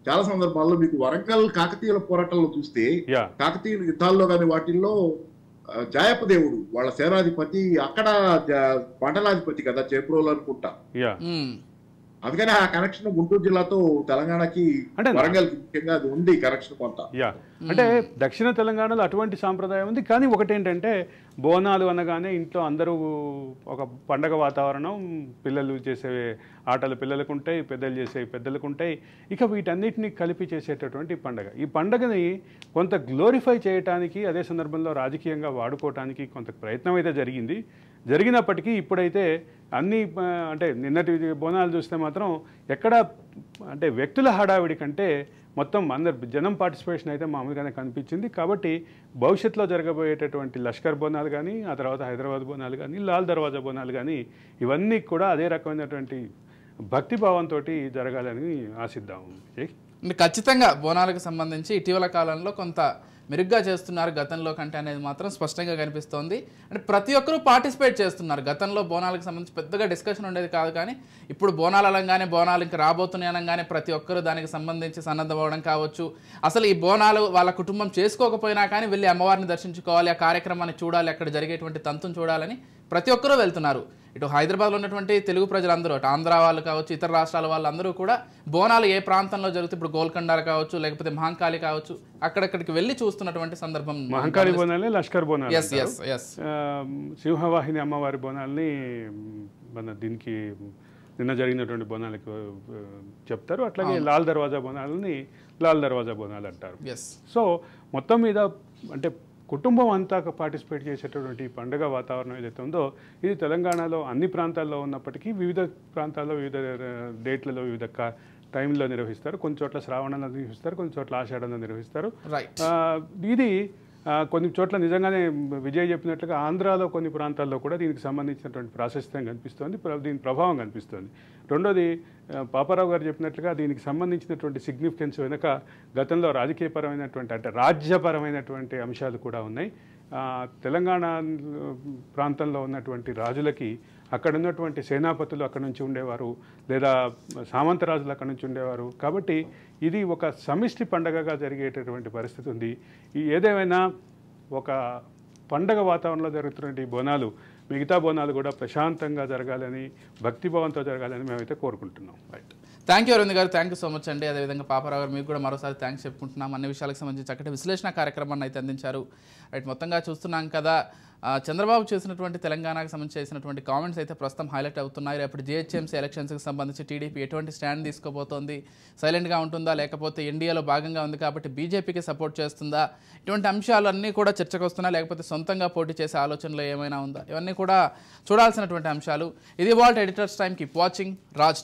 చాలా సందర్భాల్లో మీకు వరంగల్ కాకతీయుల పోరాటంలో చూస్తే, కాకతీయుల యుద్ధాల్లో కానీ వాటిల్లో జాయప దేవుడు వాళ్ళ సేనాధిపతి అక్కడ మండలాధిపతి కదా చేప్రోలు అనుకుంటా. అందుకని ఆ కనెక్షన్ గుంటూరు జిల్లాతో తెలంగాణకి వరంగల్ ముఖ్యంగా అది ఉంది కనెక్షన్ కొంత. అంటే దక్షిణ తెలంగాణలో అటువంటి సాంప్రదాయం ఉంది. కానీ ఒకటేంటంటే బోనాలు అనగానే ఇంట్లో అందరూ ఒక పండగ వాతావరణం, పిల్లలు చేసే ఆటలు పిల్లలకు ఉంటాయి, పెద్దలు చేసే పెద్దలకు ఉంటాయి. ఇక వీటన్నిటిని కలిపి చేసేటటువంటి పండగ. ఈ పండగని కొంత గ్లోరిఫై చేయడానికి, అదే సందర్భంలో రాజకీయంగా వాడుకోవటానికి కొంత ప్రయత్నం అయితే జరిగినప్పటికీ ఇప్పుడైతే అన్ని అంటే నిన్నటి బోనాలు చూస్తే మాత్రం ఎక్కడ అంటే వ్యక్తుల హడావిడి కంటే మొత్తం అందరు జనం పార్టిసిపేషన్ అయితే మామూలుగానే కనిపించింది. కాబట్టి భవిష్యత్తులో జరగబోయేటటువంటి లష్కర్ బోనాలు కానీ, ఆ తర్వాత హైదరాబాద్ బోనాలు కానీ, లాల్ దర్వాజా బోనాలు కానీ ఇవన్నీ కూడా అదే రకమైనటువంటి భక్తిభావంతో జరగాలని ఆశిద్దాము. ఖచ్చితంగా బోనాలకు సంబంధించి ఇటీవల కాలంలో కొంత మెరుగ్గా చేస్తున్నారు గతంలో కంటే అనేది మాత్రం స్పష్టంగా కనిపిస్తోంది. అంటే ప్రతి ఒక్కరూ పార్టిసిపేట్ చేస్తున్నారు. గతంలో బోనాలకు సంబంధించి పెద్దగా డిస్కషన్ ఉండేది కాదు, కానీ ఇప్పుడు బోనాలు అనగానే, బోనాలు ఇంకా రాబోతున్నాయి అనగానే ప్రతి ఒక్కరూ దానికి సంబంధించి సన్నద్ధమవడం కావచ్చు. అసలు ఈ బోనాలు వాళ్ళ కుటుంబం చేసుకోకపోయినా కానీ వెళ్ళి అమ్మవారిని దర్శించుకోవాలి, ఆ కార్యక్రమాన్ని చూడాలి, అక్కడ జరిగేటువంటి తంతును చూడాలని ప్రతి ఒక్కరూ వెళ్తున్నారు. ఇటు హైదరాబాద్లో ఉన్నటువంటి తెలుగు ప్రజలందరూ, అటు ఆంధ్ర వాళ్ళు కావచ్చు, ఇతర రాష్ట్రాల వాళ్ళందరూ కూడా బోనాలు ఏ ప్రాంతంలో జరుగుతుంది, ఇప్పుడు గోల్కొండ కావచ్చు, లేకపోతే మహంకాళి కావచ్చు, అక్కడక్కడికి వెళ్ళి చూస్తున్నటువంటి సందర్భం. మహంకాళి బోనాలే లష్కర్ బోనాలు, సింహవాహిని అమ్మవారి బోనాల్ని మన దీనికి నిన్న జరిగినటువంటి బోనాలకి చెప్తారు. అట్లాగే లాల్ దర్వాజా బోనాలని లాల్ దర్వాజా బోనాలు అంటారు. సో మొత్తం మీద అంటే కుటుంబం అంతా పార్టిసిపేట్ చేసేటటువంటి పండుగ వాతావరణం ఏదైతే ఉందో ఇది తెలంగాణలో అన్ని ప్రాంతాల్లో ఉన్నప్పటికీ వివిధ ప్రాంతాల్లో వివిధ డేట్లలో వివిధ టైంలో నిర్వహిస్తారు. కొన్ని చోట్ల శ్రావణంలో నిర్వహిస్తారు, కొన్ని చోట్ల ఆషాఢంలో నిర్వహిస్తారు. ఇది కొన్ని చోట్ల నిజంగానే విజయ్ చెప్పినట్లుగా ఆంధ్రాలో కొన్ని ప్రాంతాల్లో కూడా దీనికి సంబంధించినటువంటి ప్రాశస్త్యం కనిపిస్తుంది, దీని ప్రభావం కనిపిస్తుంది. రెండోది పాపారావు గారు చెప్పినట్లుగా దీనికి సంబంధించినటువంటి సిగ్నిఫికెన్స్ వెనుక గతంలో రాజకీయపరమైనటువంటి అంటే రాజ్యపరమైనటువంటి అంశాలు కూడా ఉన్నాయి. తెలంగాణ ప్రాంతంలో ఉన్నటువంటి రాజులకి అక్కడ ఉన్నటువంటి సేనాపతులు అక్కడ నుంచి ఉండేవారు, లేదా సామంతరాజులు అక్కడ నుంచి ఉండేవారు. కాబట్టి ఇది ఒక సమిష్టి పండగగా జరిగేటటువంటి పరిస్థితి ఉంది. ఏదేమైనా ఒక పండగ వాతావరణంలో జరుగుతున్నటువంటి బోనాలు మిగతా బోనాలు కూడా ప్రశాంతంగా జరగాలని, భక్తిభావంతో జరగాలని మేమైతే కోరుకుంటున్నాం. రైట్, థ్యాంక్ యూ అరవింద్ గారు, థ్యాంక్ యూ సో మచ్ అండి. అదేవిధంగా పాపారావు గారు మీకు కూడా మరోసారి థ్యాంక్స్ చెప్పుకుంటున్నాం. అన్ని విషయాలకు సంబంధించి చక్కటి విశ్లేషణ కార్యక్రమాన్ని అయితే అందించారు. రైట్, మొత్తంగా చూస్తున్నాం కదా చంద్రబాబు చేసినటువంటి తెలంగాణకు సంబంధించి చేసినటువంటి కామెంట్స్ అయితే ప్రస్తుతం హైలైట్ అవుతున్నాయి. రేపు జిహెచ్ఎంసీ ఎలక్షన్స్కి సంబంధించి టీడీపీ ఎటువంటి స్టాండ్ తీసుకోబోతోంది, సైలెంట్గా ఉంటుందా, లేకపోతే ఎన్డీఏలో భాగంగా ఉంది కాబట్టి బీజేపీకి సపోర్ట్ చేస్తుందా, ఇటువంటి అంశాలు అన్నీ కూడా చర్చకు వస్తున్నాయి, లేకపోతే సొంతంగా పోటీ చేసే ఆలోచనలో ఏమైనా ఉందా, ఇవన్నీ కూడా చూడాల్సినటువంటి అంశాలు. ఇది vault editors time. Keep watching Raj.